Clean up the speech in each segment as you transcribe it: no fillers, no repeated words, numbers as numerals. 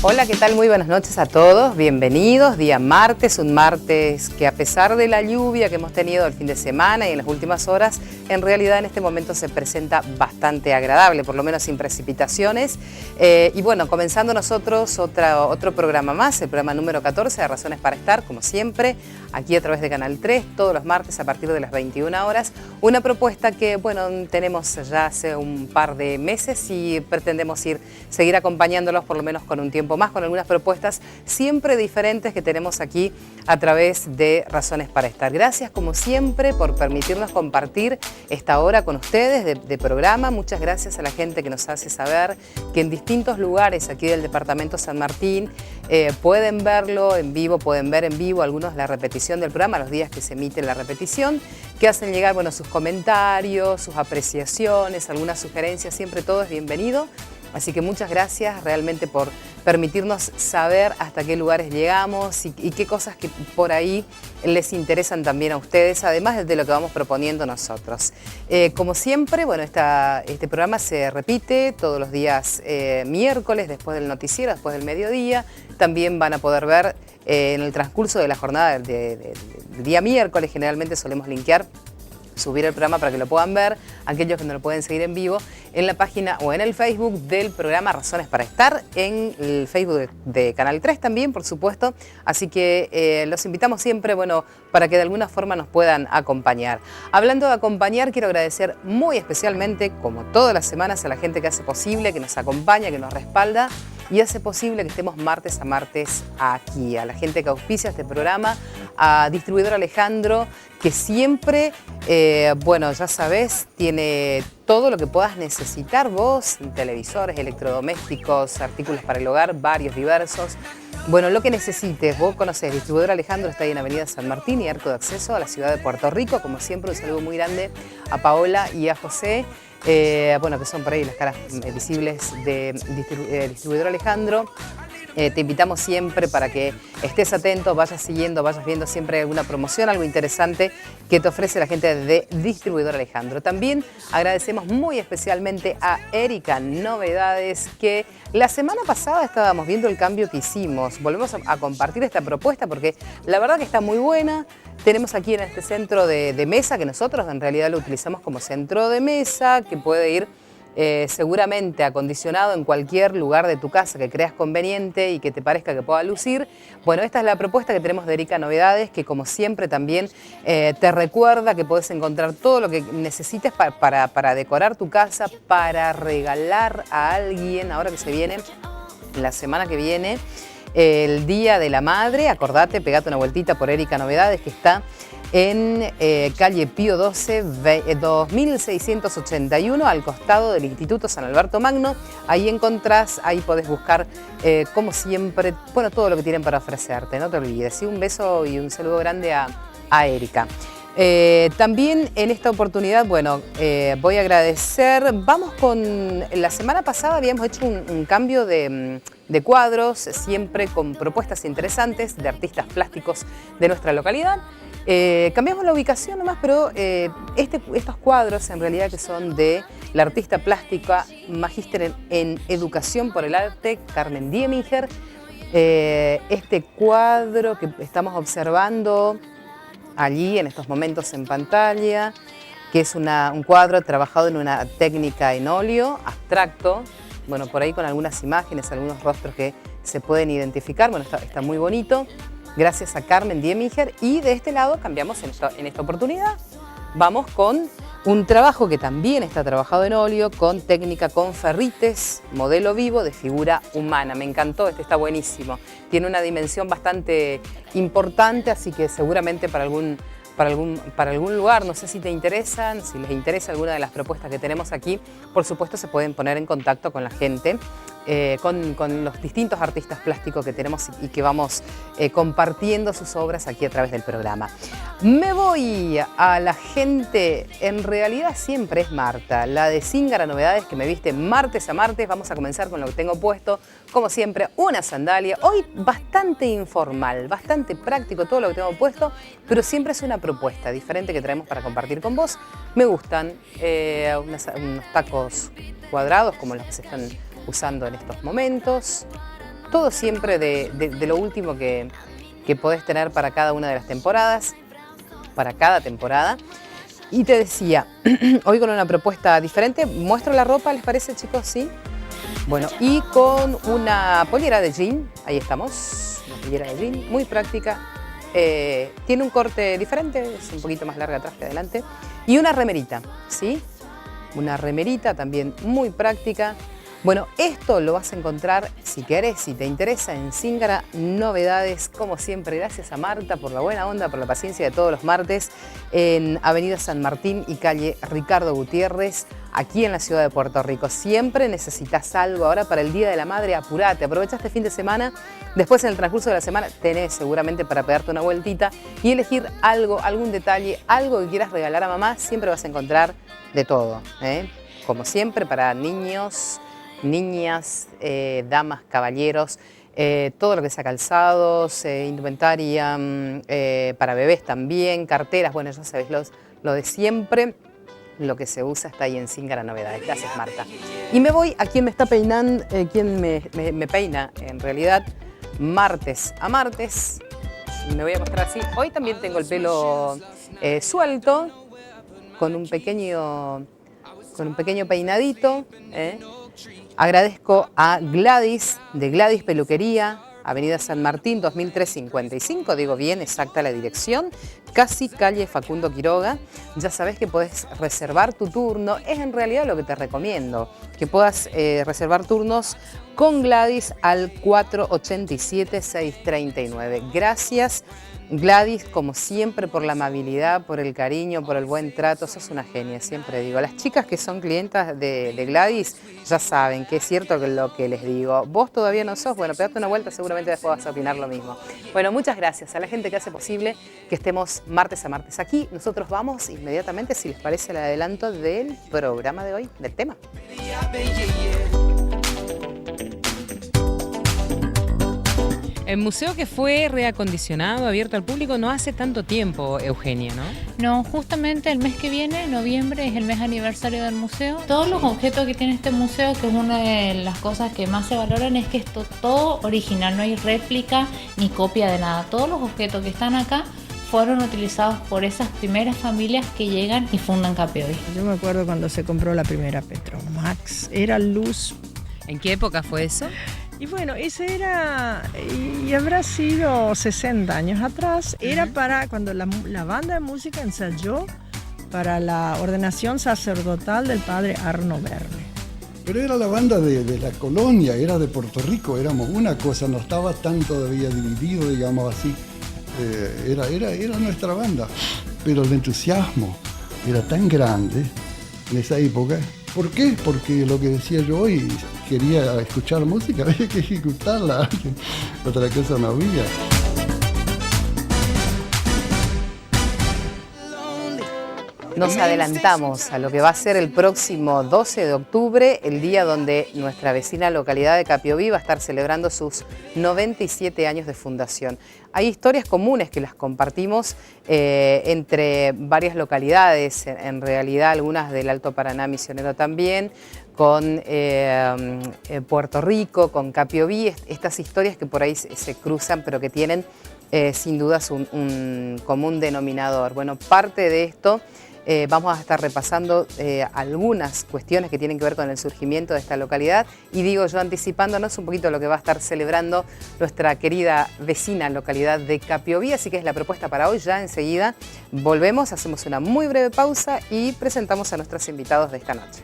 Hola, ¿qué tal? Muy buenas noches a todos, bienvenidos. Día martes, un martes que a pesar de la lluvia que hemos tenido el fin de semana y en las últimas horas, en realidad en este momento se presenta bastante agradable, por lo menos sin precipitaciones. Y bueno, comenzando nosotros otro programa más, el programa número 14 de Razones para Estar, como siempre, aquí a través de Canal 3, todos los martes a partir de las 21 horas. Una propuesta que, bueno, tenemos ya hace un par de meses y pretendemos seguir acompañándolos por lo menos con un tiempo más, con algunas propuestas siempre diferentes que tenemos aquí a través de Razones para Estar. Gracias como siempre por permitirnos compartir esta hora con ustedes de programa. Muchas gracias a la gente que nos hace saber que en distintos lugares aquí del departamento San Martín pueden verlo en vivo, pueden ver en vivo algunos de la repetición del programa, los días que se emite la repetición, que hacen llegar, bueno, sus comentarios, sus apreciaciones, algunas sugerencias, siempre todo es bienvenido. Así que muchas gracias realmente por permitirnos saber hasta qué lugares llegamos y qué cosas que por ahí les interesan también a ustedes, además de lo que vamos proponiendo nosotros. Como siempre, bueno, este programa se repite todos los días miércoles, después del noticiero, después del mediodía. También van a poder ver en el transcurso de la jornada del día miércoles, generalmente solemos linkear, subir el programa para que lo puedan ver, aquellos que no lo pueden seguir en vivo, en la página o en el Facebook del programa Razones para Estar, en el Facebook de Canal 3 también, por supuesto. Así que los invitamos siempre, bueno, para que de alguna forma nos puedan acompañar. Hablando de acompañar, quiero agradecer muy especialmente, como todas las semanas, a la gente que hace posible, que nos acompaña, que nos respalda y hace posible que estemos martes a martes aquí. A la gente que auspicia este programa, a Distribuidor Alejandro, que siempre, bueno, ya sabés, tiene todo lo que puedas necesitar vos, televisores, electrodomésticos, artículos para el hogar, varios, diversos. Bueno, lo que necesites, vos conocés, Distribuidor Alejandro está ahí en Avenida San Martín y Arco de Acceso a la ciudad de Puerto Rico. Como siempre, un saludo muy grande a Paola y a José, bueno, que son por ahí las caras visibles de Distribuidor Alejandro. Te invitamos siempre para que estés atento, vayas siguiendo, vayas viendo siempre alguna promoción, algo interesante que te ofrece la gente de Distribuidor Alejandro. También agradecemos muy especialmente a Erika Novedades, que la semana pasada estábamos viendo el cambio que hicimos. Volvemos a compartir esta propuesta porque la verdad que está muy buena. Tenemos aquí en este centro de mesa, que nosotros en realidad lo utilizamos como centro de mesa, que puede ir seguramente acondicionado en cualquier lugar de tu casa que creas conveniente y que te parezca que pueda lucir. Bueno, esta es la propuesta que tenemos de Erika Novedades, que como siempre también te recuerda que podés encontrar todo lo que necesites para decorar tu casa, para regalar a alguien, ahora que se viene, la semana que viene, el Día de la Madre. Acordate, pegate una vueltita por Erika Novedades, que está en calle Pío 12, 2681, al costado del Instituto San Alberto Magno. Ahí encontrás, ahí podés buscar, como siempre, bueno, todo lo que tienen para ofrecerte, no te olvides. ¿Sí? Un beso y un saludo grande a Erika. También en esta oportunidad, bueno, voy a agradecer, vamos con, la semana pasada habíamos hecho un cambio de cuadros, siempre con propuestas interesantes de artistas plásticos de nuestra localidad. Cambiamos la ubicación nomás, pero estos cuadros en realidad que son de la artista plástica magíster en Educación por el Arte, Carmen Dieminger. Este cuadro que estamos observando allí en estos momentos en pantalla, que es un cuadro trabajado en una técnica en óleo abstracto, bueno, por ahí con algunas imágenes, algunos rostros que se pueden identificar. Bueno, está muy bonito, gracias a Carmen Dieminger. Y de este lado cambiamos en esta oportunidad. Vamos con un trabajo que también está trabajado en óleo, con técnica con ferrites, modelo vivo de figura humana. Me encantó, este está buenísimo. Tiene una dimensión bastante importante, así que seguramente para algún lugar, no sé si te interesan, si les interesa alguna de las propuestas que tenemos aquí, por supuesto se pueden poner en contacto con la gente, con los distintos artistas plásticos que tenemos y que vamos compartiendo sus obras aquí a través del programa. Me voy a la gente, en realidad siempre es Marta, la de Zingara Novedades, que me viste martes a martes. Vamos a comenzar con lo que tengo puesto, como siempre, una sandalia. Hoy bastante informal, bastante práctico todo lo que tengo puesto, pero siempre es una propuesta diferente que traemos para compartir con vos. Me gustan unos tacos cuadrados como los que se están usando en estos momentos. todo siempre de lo último que podés tener para cada una de las temporadas, para cada temporada. Y te decía, hoy con una propuesta diferente, muestro la ropa, ¿les parece, chicos? ¿Sí? Bueno, y con una pollera de jean, ahí estamos, una pollera de jean, muy práctica, tiene un corte diferente, es un poquito más larga atrás que adelante, y una remerita, ¿sí? Una remerita también muy práctica. Bueno, esto lo vas a encontrar, si querés, si te interesa, en Zingara Novedades. Como siempre, gracias a Marta por la buena onda, por la paciencia de todos los martes, en Avenida San Martín y calle Ricardo Gutiérrez, aquí en la ciudad de Puerto Rico. Siempre necesitas algo. Ahora para el Día de la Madre, apurate, aprovecha este fin de semana. Después, en el transcurso de la semana, tenés seguramente para pegarte una vueltita y elegir algo, algún detalle, algo que quieras regalar a mamá. Siempre vas a encontrar de todo, ¿eh? Como siempre, para niños, niñas, damas, caballeros, todo lo que sea calzados, indumentaria, para bebés también, carteras, bueno, ya sabéis lo de siempre, lo que se usa está ahí en Zingara Novedades. Gracias, Marta. Y me voy a quien me está peinando, quien me peina en realidad, martes a martes. Me voy a mostrar así. Hoy también tengo el pelo suelto, con un pequeño peinadito, Agradezco a Gladys, de Gladys Peluquería, Avenida San Martín, 2355, digo bien, exacta la dirección, casi calle Facundo Quiroga. Ya sabés que podés reservar tu turno, es en realidad lo que te recomiendo, que puedas reservar turnos con Gladys al 487-639. Gracias, Gladys, como siempre, por la amabilidad, por el cariño, por el buen trato. Sos una genia, siempre digo. Las chicas que son clientas de Gladys ya saben que es cierto lo que les digo. Vos todavía no sos, bueno, pegate una vuelta, seguramente después vas a opinar lo mismo. Bueno, muchas gracias a la gente que hace posible que estemos martes a martes aquí. Nosotros vamos inmediatamente, si les parece, el adelanto del programa de hoy, del tema. El museo que fue reacondicionado, abierto al público no hace tanto tiempo, Eugenia, ¿no? No, justamente el mes que viene, noviembre, es el mes aniversario del museo. Todos los objetos que tiene este museo, que es una de las cosas que más se valoran, es que es todo original, no hay réplica ni copia de nada. Todos los objetos que están acá fueron utilizados por esas primeras familias que llegan y fundan Capiovi. Yo me acuerdo cuando se compró la primera Petromax, era luz. ¿En qué época fue eso? Y bueno, ese era, y habrá sido 60 años atrás, era para cuando la banda de música ensayó para la ordenación sacerdotal del padre Arno Verne. Pero era la banda de la colonia, era de Puerto Rico, éramos una cosa, no estaba tan todavía dividido, digamos así. Era nuestra banda, pero el entusiasmo era tan grande en esa época. ¿Por qué? Porque lo que decía yo hoy, quería escuchar música, había que ejecutarla, otra cosa no había. Nos adelantamos a lo que va a ser el próximo 12 de octubre, el día donde nuestra vecina localidad de Capiovi va a estar celebrando sus 97 años de fundación. Hay historias comunes que las compartimos entre varias localidades, en realidad algunas del Alto Paraná misionero también, con Puerto Rico, con Capiovi, estas historias que por ahí se cruzan pero que tienen sin dudas un común denominador. Bueno, parte de esto vamos a estar repasando algunas cuestiones que tienen que ver con el surgimiento de esta localidad y digo yo anticipándonos un poquito lo que va a estar celebrando nuestra querida vecina localidad de Capiovi, así que es la propuesta para hoy. Ya enseguida volvemos, hacemos una muy breve pausa y presentamos a nuestros invitados de esta noche.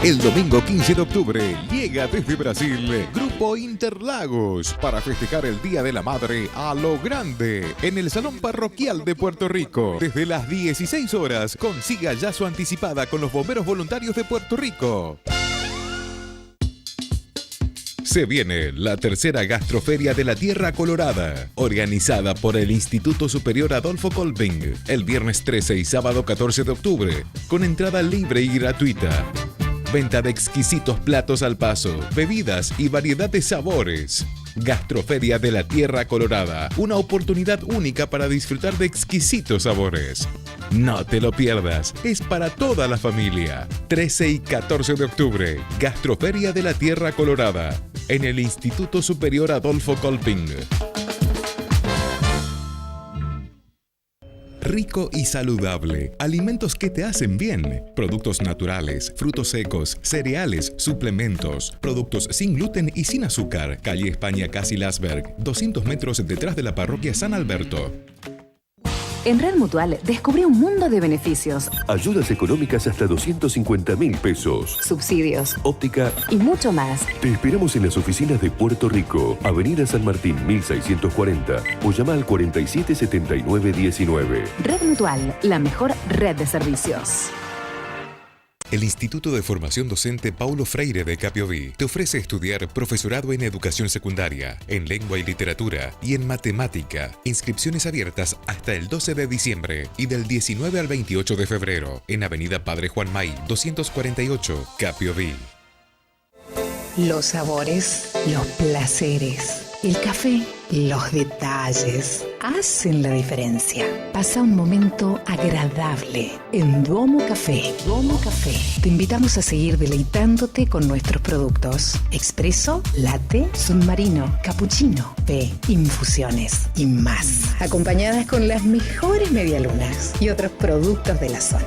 El domingo 15 de octubre llega desde Brasil Grupo Interlagos para festejar el Día de la Madre a lo grande en el Salón Parroquial de Puerto Rico. Desde las 16 horas consiga ya su anticipada con los bomberos voluntarios de Puerto Rico. Se viene la tercera gastroferia de la Tierra Colorada, organizada por el Instituto Superior Adolfo Colvin, el viernes 13 y sábado 14 de octubre, con entrada libre y gratuita. Venta de exquisitos platos al paso, bebidas y variedad de sabores. Gastroferia de la Tierra Colorada, una oportunidad única para disfrutar de exquisitos sabores. No te lo pierdas, es para toda la familia. 13 y 14 de octubre, Gastroferia de la Tierra Colorada. en el Instituto Superior Adolfo Kolping. Rico y saludable. Alimentos que te hacen bien. Productos naturales, frutos secos, cereales, suplementos. Productos sin gluten y sin azúcar. Calle España Casi Lasberg, 200 metros detrás de la parroquia San Alberto. En Red Mutual descubrí un mundo de beneficios, Ayudas económicas hasta 250.000 pesos. subsidios Óptica. y mucho más. Te esperamos en las oficinas de Puerto Rico, Avenida San Martín 1640 o llama al 477919. Red Mutual, la mejor red de servicios. El Instituto de Formación Docente Paulo Freire de Capiobí te ofrece estudiar profesorado en educación secundaria, en lengua y literatura y en matemática. Inscripciones abiertas hasta el 12 de diciembre y del 19 al 28 de febrero en Avenida Padre Juan May 248, Capiobí. Los sabores, los placeres, el café, los detalles hacen la diferencia. Pasa un momento agradable en Duomo Café. Duomo Café. Te invitamos a seguir deleitándote con nuestros productos: expreso, latte, submarino, cappuccino, té, infusiones y más. Acompañadas con las mejores medialunas y otros productos de la zona.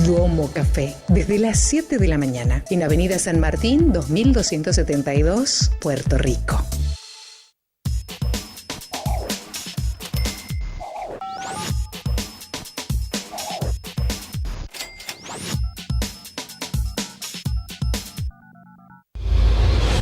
Duomo Café, desde las 7 de la mañana, en Avenida San Martín, 2272, Puerto Rico.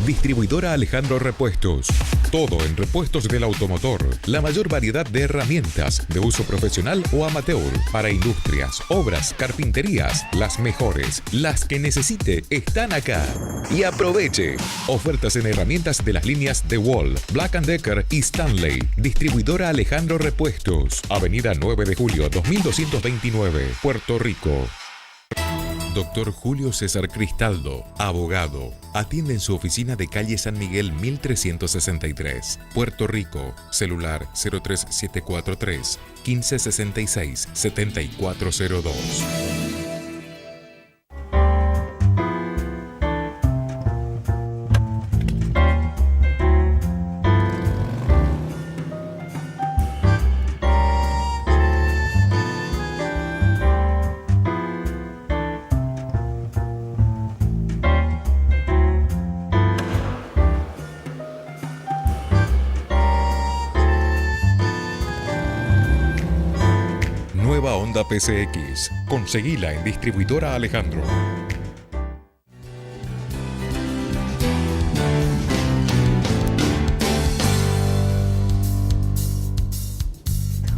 Distribuidora Alejandro Repuestos. Todo en repuestos del automotor. La mayor variedad de herramientas de uso profesional o amateur para industrias, obras, carpinterías. Las mejores, las que necesite, están acá. Y aproveche. Ofertas en herramientas de las líneas DeWalt, Black & Decker y Stanley. Distribuidora Alejandro Repuestos. Avenida 9 de Julio 2229, Puerto Rico. Doctor Julio César Cristaldo, abogado. Atiende en su oficina de calle San Miguel 1363, Puerto Rico. Celular 03743 1566 7402. Nueva Honda PCX. Conseguila en Distribuidora Alejandro.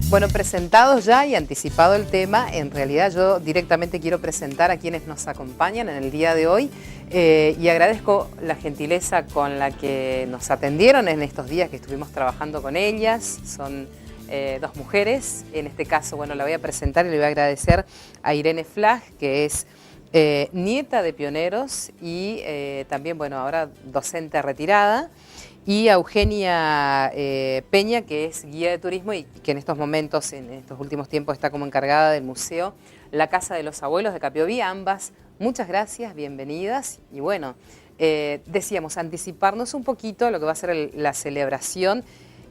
Bueno, presentados ya y anticipado el tema, en realidad yo directamente quiero presentar a quienes nos acompañan en el día de hoy y agradezco la gentileza con la que nos atendieron en estos días que estuvimos trabajando con ellas. Son dos mujeres, en este caso, bueno, la voy a presentar y le voy a agradecer a Irene Flach, que es nieta de pioneros y también, bueno, ahora docente retirada, y a Eugenia Peña, que es guía de turismo y que en estos momentos, en estos últimos tiempos, está como encargada del museo La Casa de los Abuelos de Capiobí. Ambas, muchas gracias, bienvenidas. Y bueno, decíamos, anticiparnos un poquito a lo que va a ser la celebración.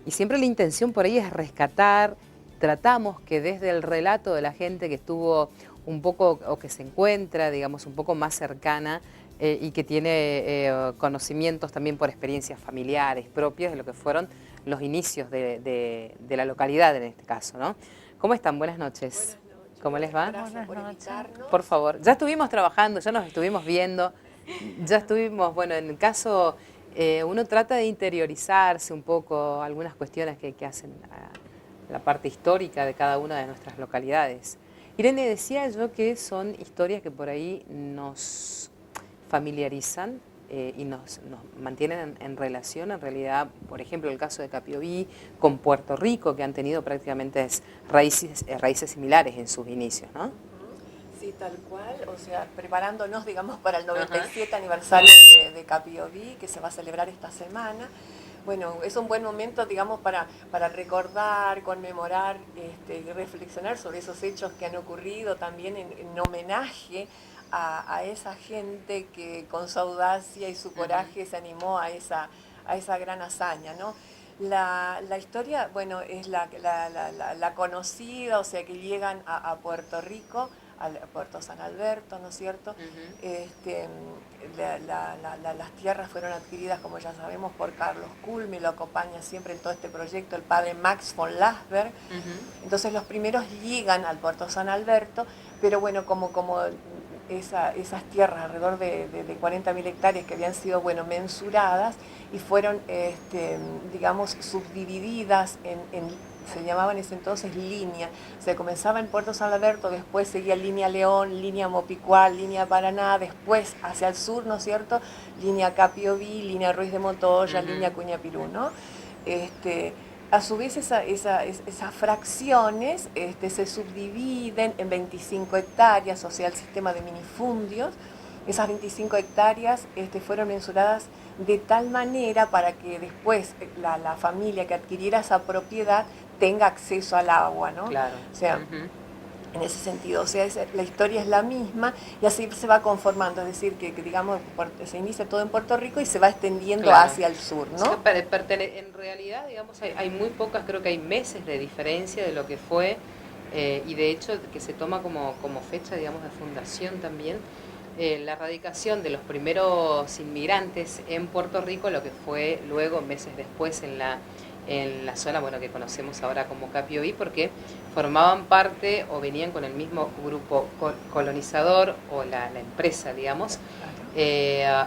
Y siempre la intención por ahí es rescatar, tratamos que desde el relato de la gente que estuvo un poco, o que se encuentra, digamos, un poco más cercana y que tiene conocimientos también por experiencias familiares propias de lo que fueron los inicios de la localidad en este caso, ¿no? ¿Cómo están? Buenas noches. Buenas noches. ¿Cómo les va? Gracias por invitarnos. Por favor, ya estuvimos trabajando, ya nos estuvimos viendo, ya estuvimos, bueno, en el caso... uno trata de interiorizarse un poco algunas cuestiones que hacen la parte histórica de cada una de nuestras localidades. Irene, decía yo que son historias que por ahí nos familiarizan y nos mantienen en relación, en realidad, por ejemplo, el caso de Capiobí con Puerto Rico, que han tenido prácticamente raíces similares en sus inicios, ¿no? Sí, tal cual, o sea, preparándonos, digamos, para el 97 aniversario de Capiobí, que se va a celebrar esta semana. bueno, es un buen momento, digamos, para recordar, conmemorar y reflexionar sobre esos hechos que han ocurrido también en homenaje a esa gente que con su audacia y su coraje se animó a esa gran hazaña, ¿no? La historia, bueno, es la conocida, o sea, que llegan a Puerto Rico, a Puerto San Alberto, ¿no es cierto? Las tierras fueron adquiridas, como ya sabemos, por Carlos Culme, lo acompaña siempre en todo este proyecto el padre Max von Lasberg. Entonces los primeros llegan al Puerto San Alberto, pero bueno, como esas tierras, alrededor de 40.000 hectáreas que habían sido, bueno, mensuradas y fueron, digamos, subdivididas se llamaban en ese entonces línea. Se comenzaba en Puerto San Alberto, después seguía línea León, línea Mopicual, línea Paraná, después hacia el sur, ¿no es cierto?, línea Capioví, línea Ruiz de Montoya, línea Cuñapirú, ¿no? A su vez esas fracciones se subdividen en 25 hectáreas, o sea, el sistema de minifundios. Esas 25 hectáreas fueron mensuradas de tal manera para que después la familia que adquiriera esa propiedad tenga acceso al agua, ¿no? Claro. O sea, en ese sentido, o sea, la historia es la misma y así se va conformando, es decir, que digamos, se inicia todo en Puerto Rico y se va extendiendo hacia el sur, ¿no? O sea, en realidad, digamos, hay muy pocas, creo que hay meses de diferencia de lo que fue, y de hecho que se toma como fecha, digamos, de fundación también, la radicación de los primeros inmigrantes en Puerto Rico, lo que fue luego, meses después, en la zona, bueno, que conocemos ahora como Capioví, porque formaban parte o venían con el mismo grupo colonizador o la empresa, digamos,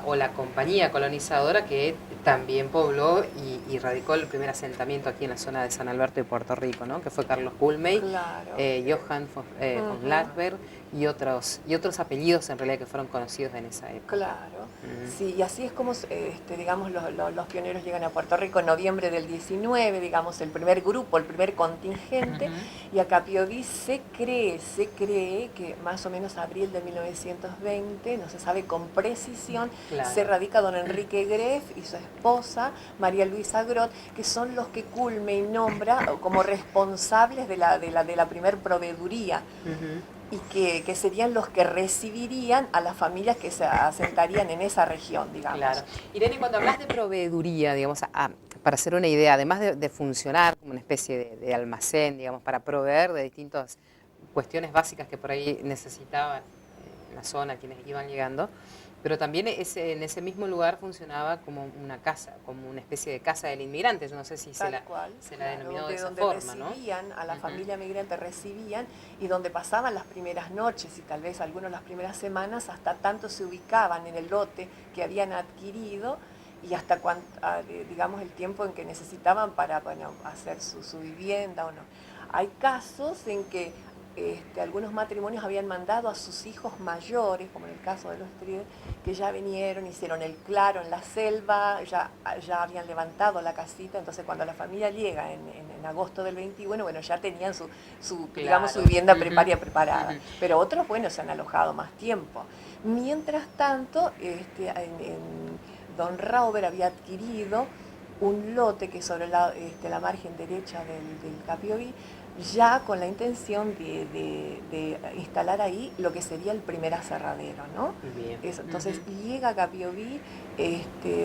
o la compañía colonizadora que también pobló y radicó el primer asentamiento aquí en la zona de San Alberto y Puerto Rico, ¿no? Que fue Carlos Culmey, Johann von Lasberg y otros apellidos en realidad que fueron conocidos en esa época. Claro, sí, y así es como, digamos, los pioneros llegan a Puerto Rico en noviembre del 19, digamos, el primer grupo, el primer contingente, y a Capioví se cree que más o menos abril de 1920, no se sabe con precisión, se radica don Enrique Greff y su esposa, María Luisa Grot, que son los que Culme nombra como responsables de la primer proveeduría. Y que serían los que recibirían a las familias que se asentarían en esa región, digamos. Claro. Irene, cuando hablas de proveeduría, digamos, para hacer una idea, además de funcionar como una especie de almacén, digamos, para proveer de distintas cuestiones básicas que por ahí necesitaban en la zona quienes iban llegando, pero también en ese mismo lugar funcionaba como una casa, como una especie de casa del inmigrante. Yo no sé si se la denominó de esa forma, ¿no? Recibían, a la familia migrante recibían, y donde pasaban las primeras noches y tal vez algunos las primeras semanas, hasta tanto se ubicaban en el lote que habían adquirido y hasta digamos, el tiempo en que necesitaban para, bueno, hacer su vivienda o no. Hay casos en que algunos matrimonios habían mandado a sus hijos mayores, como en el caso de los Strider, que ya vinieron, hicieron el claro en la selva, ya habían levantado la casita, entonces cuando la familia llega en agosto del 21, bueno, ya tenían su vivienda preparada. Pero otros, bueno, se han alojado más tiempo. Mientras tanto, don Rauber había adquirido un lote que sobre la margen derecha del Capioví, ya con la intención de instalar ahí lo que sería el primer aserradero, ¿no? Entonces llega a Capioví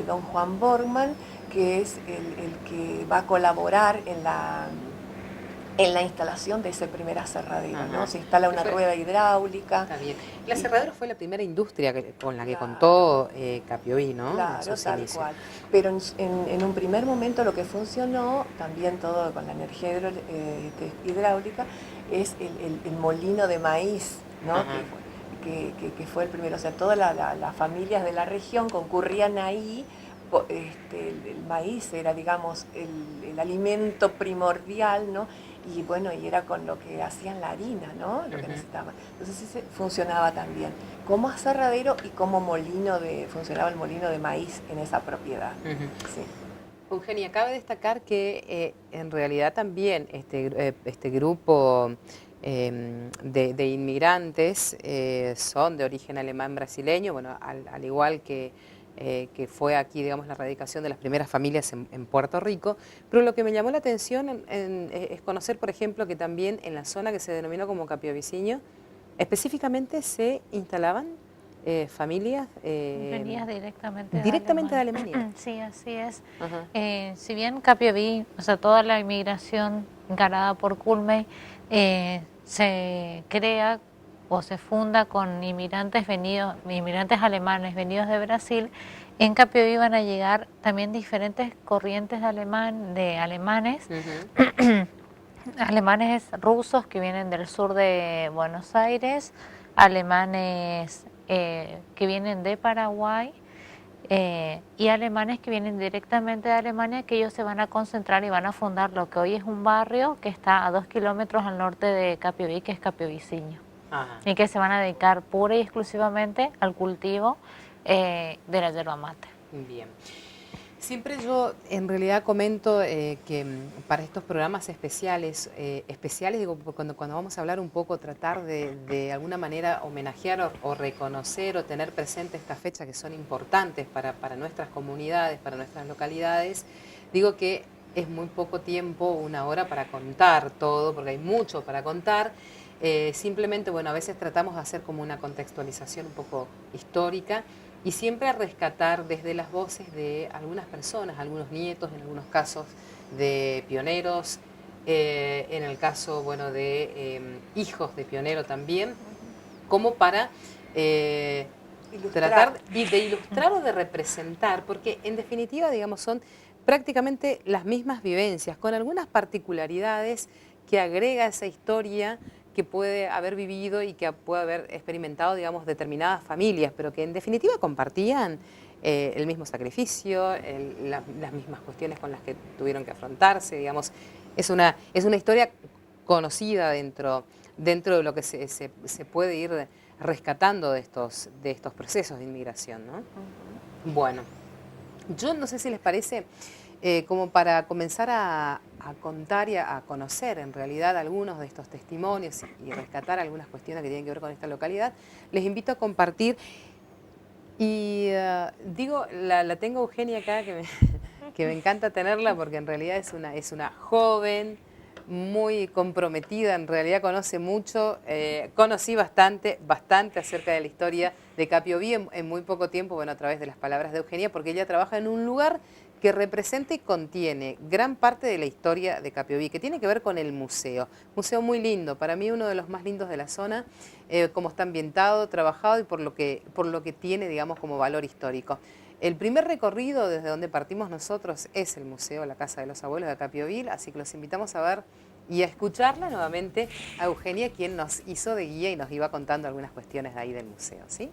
don Juan Borgman, que es el que va a colaborar en la instalación de ese primer aserradero, ¿no? Se instala una rueda hidráulica. Está bien. El aserradero fue la primera industria con la que contó Capioví, ¿no? Claro, tal cual. Pero en un primer momento lo que funcionó, también todo con la energía hidráulica, es el molino de maíz, ¿no? Que fue el primero. O sea, todas las familias de la región concurrían ahí. El maíz era, digamos, el alimento primordial, ¿no? Y bueno, y era con lo que hacían la harina, ¿no? Lo que necesitaban. Entonces ese funcionaba también como aserradero y como funcionaba el molino de maíz en esa propiedad. Sí. Eugenia, cabe destacar que en realidad también este grupo de inmigrantes son de origen alemán brasileño, bueno, al igual que que fue aquí, digamos, la radicación de las primeras familias en Puerto Rico, pero lo que me llamó la atención es conocer, por ejemplo, que también en la zona que se denominó como Capioviciño, específicamente se instalaban familias... Venidas directamente de Alemania. Sí, así es. Si bien Capioví, o sea, toda la inmigración encarada por Culmey se crea o se funda con inmigrantes alemanes venidos de Brasil, en Capioví van a llegar también diferentes corrientes de alemanes, alemanes rusos que vienen del sur de Buenos Aires, alemanes que vienen de Paraguay y alemanes que vienen directamente de Alemania, que ellos se van a concentrar y van a fundar lo que hoy es un barrio que está a 2 kilómetros al norte de Capioví, que es Capioviciño. Y que se van a dedicar pura y exclusivamente al cultivo de la yerba mate. Bien. Siempre yo en realidad comento que para estos programas especiales digo, cuando vamos a hablar un poco, tratar de alguna manera homenajear o reconocer o tener presente estas fechas que son importantes para nuestras comunidades, para nuestras localidades, digo que es muy poco tiempo, 1 hora para contar todo, porque hay mucho para contar. Simplemente, bueno, a veces tratamos de hacer como una contextualización un poco histórica y siempre rescatar desde las voces de algunas personas, algunos nietos, en algunos casos de pioneros, en el caso, bueno, de hijos de pionero también, como para tratar de ilustrar o de representar, porque en definitiva, digamos, son prácticamente las mismas vivencias, con algunas particularidades que agrega esa historia que puede haber vivido y que puede haber experimentado, digamos, determinadas familias, pero que en definitiva compartían el mismo sacrificio, las mismas cuestiones con las que tuvieron que afrontarse, digamos. Es una historia conocida dentro de lo que se puede ir rescatando de estos procesos de inmigración, ¿no? Bueno, yo no sé si les parece, como para comenzar a contar y a conocer en realidad algunos de estos testimonios y rescatar algunas cuestiones que tienen que ver con esta localidad, les invito a compartir. Y digo, la tengo Eugenia acá, que me encanta tenerla porque en realidad es una joven, muy comprometida, en realidad conoce mucho, conocí bastante acerca de la historia de Capioví en muy poco tiempo, bueno, a través de las palabras de Eugenia, porque ella trabaja en un lugar que representa y contiene gran parte de la historia de Capioví, que tiene que ver con el museo. Museo muy lindo, para mí uno de los más lindos de la zona, como está ambientado, trabajado y por lo que tiene, digamos, como valor histórico. El primer recorrido desde donde partimos nosotros es el museo, la Casa de los Abuelos de Capioví, así que los invitamos a ver y a escucharla nuevamente a Eugenia, quien nos hizo de guía y nos iba contando algunas cuestiones de ahí del museo, ¿sí?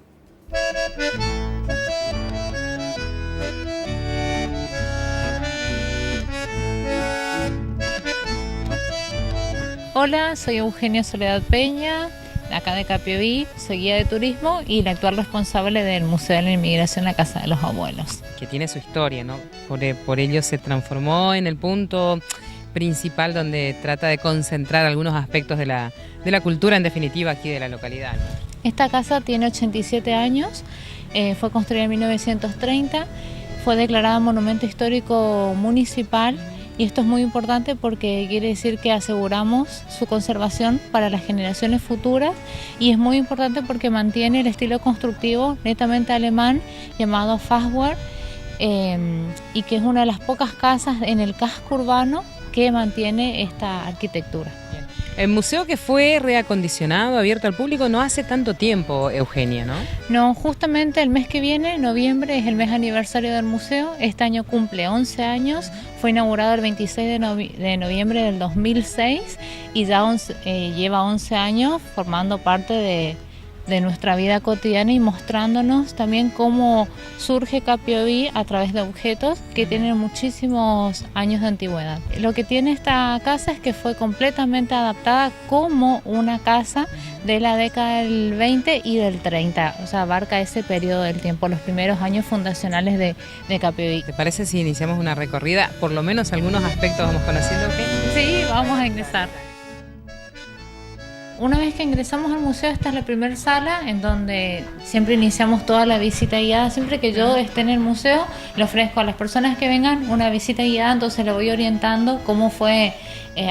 Hola, soy Eugenia Soledad Peña, acá de Capioví, soy guía de turismo y la actual responsable del Museo de la Inmigración, la Casa de los Abuelos. Que tiene su historia, ¿no? Por ello se transformó en el punto principal donde trata de concentrar algunos aspectos de la cultura, en definitiva, aquí de la localidad, ¿no? Esta casa tiene 87 años, fue construida en 1930, fue declarada Monumento Histórico Municipal. Y esto es muy importante porque quiere decir que aseguramos su conservación para las generaciones futuras y es muy importante porque mantiene el estilo constructivo netamente alemán llamado Fachwerk y que es una de las pocas casas en el casco urbano que mantiene esta arquitectura. El museo que fue reacondicionado, abierto al público, no hace tanto tiempo, Eugenia, ¿no? No, justamente el mes que viene, noviembre, es el mes aniversario del museo. Este año cumple 11 años. Fue inaugurado el 26 de noviembre del 2006 y ya lleva 11 años formando parte de nuestra vida cotidiana y mostrándonos también cómo surge Capioví a través de objetos que tienen muchísimos años de antigüedad. Lo que tiene esta casa es que fue completamente adaptada como una casa de la década del 20 y del 30, o sea, abarca ese periodo del tiempo, los primeros años fundacionales de Capioví. ¿Te parece si iniciamos una recorrida? Por lo menos algunos aspectos vamos conociendo. Sí, vamos a ingresar. Una vez que ingresamos al museo, esta es la primera sala en donde siempre iniciamos toda la visita guiada. Siempre que yo esté en el museo, le ofrezco a las personas que vengan una visita guiada, entonces le voy orientando cómo fue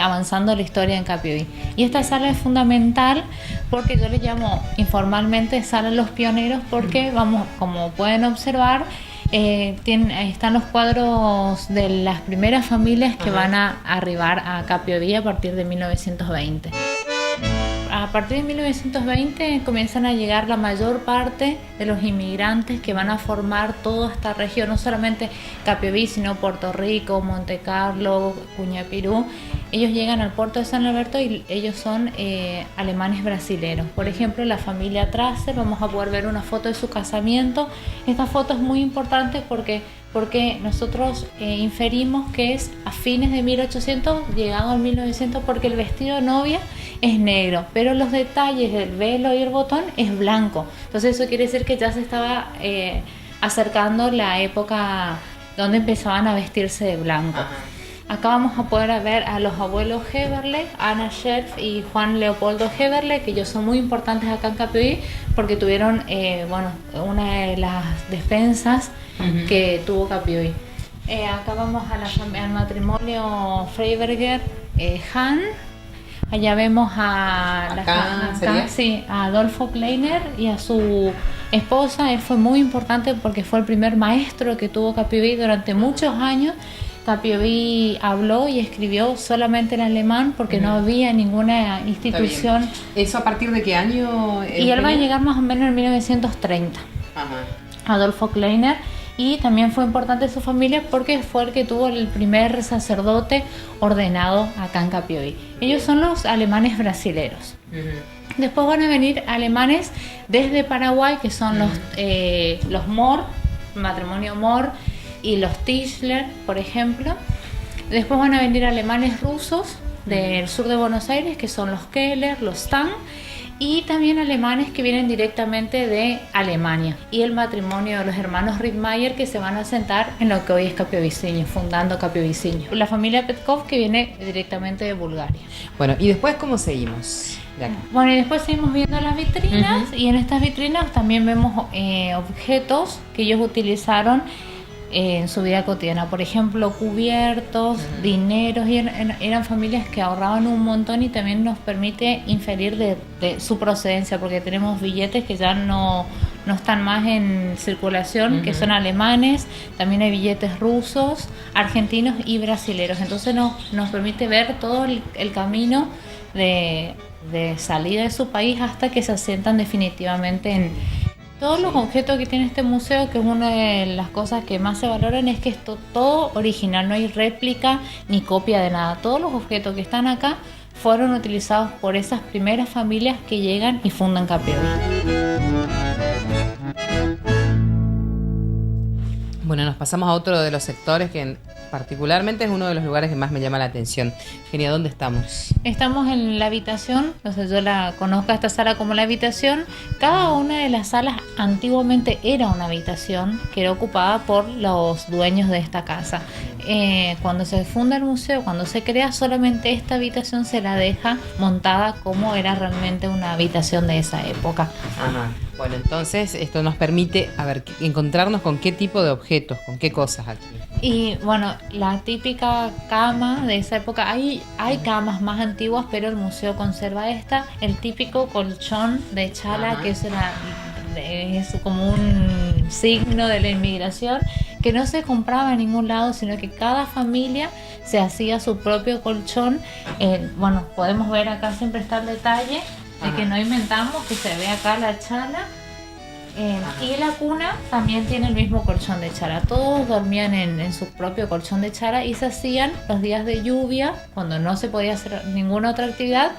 avanzando la historia en Capiobí. Y esta sala es fundamental porque yo le llamo informalmente sala de los pioneros, porque vamos, como pueden observar, están los cuadros de las primeras familias que van a arribar a Capiobí a partir de 1920. A partir de 1920 comienzan a llegar la mayor parte de los inmigrantes que van a formar toda esta región, no solamente Capiobí, sino Puerto Rico, Monte Carlo, Cuñapirú. Ellos llegan al puerto de San Alberto y ellos son alemanes brasileros. Por ejemplo, la familia Tracer, vamos a poder ver una foto de su casamiento. Esta foto es muy importante porque nosotros inferimos que es a fines de 1800, llegado al 1900, porque el vestido de novia es negro, pero los detalles del velo y el botón es blanco. Entonces eso quiere decir que ya se estaba acercando la época donde empezaban a vestirse de blanco. Acá vamos a poder ver a los abuelos Heberle, Ana Scherf y Juan Leopoldo Heberle, que ellos son muy importantes acá en Capiobí porque tuvieron una de las defensas que tuvo Capiobí. Acá vamos al matrimonio Freiberger Hahn. Allá vemos a Adolfo Kleiner y a su esposa. Él fue muy importante porque fue el primer maestro que tuvo Capiobí durante muchos años. Capiobí habló y escribió solamente en alemán porque no había ninguna institución. ¿Eso a partir de qué año? Y él va a llegar más o menos en 1930. Adolfo Kleiner. Y también fue importante su familia porque fue el que tuvo el primer sacerdote ordenado acá en Capiobí. Ellos son los alemanes brasileros. Después van a venir alemanes desde Paraguay, que son los Mohr, matrimonio Mohr, y los Tischler, por ejemplo. Después van a venir alemanes rusos del sur de Buenos Aires, que son los Keller, los Stang, y también alemanes que vienen directamente de Alemania, y el matrimonio de los hermanos Rittmeyer, que se van a asentar en lo que hoy es Capioviseño, fundando Capioviseño. La familia Petkov, que viene directamente de Bulgaria. Bueno, ¿y después cómo seguimos de acá? Bueno, y después seguimos viendo las vitrinas, y en estas vitrinas también vemos objetos que ellos utilizaron en su vida cotidiana. Por ejemplo, cubiertos, dineros, y eran familias que ahorraban un montón, y también nos permite inferir de su procedencia, porque tenemos billetes que ya no están más en circulación, que son alemanes. También hay billetes rusos, argentinos y brasileros. Entonces nos permite ver todo el camino de salida de su país hasta que se asientan definitivamente en todos los objetos que tiene este museo. Que es una de las cosas que más se valoran, es que es todo original, no hay réplica ni copia de nada. Todos los objetos que están acá fueron utilizados por esas primeras familias que llegan y fundan Capiobí. Bueno, nos pasamos a otro de los sectores que particularmente es uno de los lugares que más me llama la atención. Genia, ¿dónde estamos? Estamos en la habitación, o sea, yo la conozco a esta sala como la habitación. Cada una de las salas antiguamente era una habitación que era ocupada por los dueños de esta casa. Cuando se funda el museo, cuando se crea, solamente esta habitación se la deja montada como era realmente una habitación de esa época. Bueno, entonces esto nos permite, encontrarnos con qué tipo de objetos, con qué cosas aquí. Y bueno, la típica cama de esa época, hay camas más antiguas, pero el museo conserva el típico colchón de chala, que es como un signo de la inmigración, que no se compraba en ningún lado, sino que cada familia se hacía su propio colchón. Bueno, podemos ver acá, siempre está el detalle de que no inventamos, que se ve acá la chala. Y la cuna también tiene el mismo colchón de chala. Todos dormían en su propio colchón de chala, y se hacían los días de lluvia, cuando no se podía hacer ninguna otra actividad.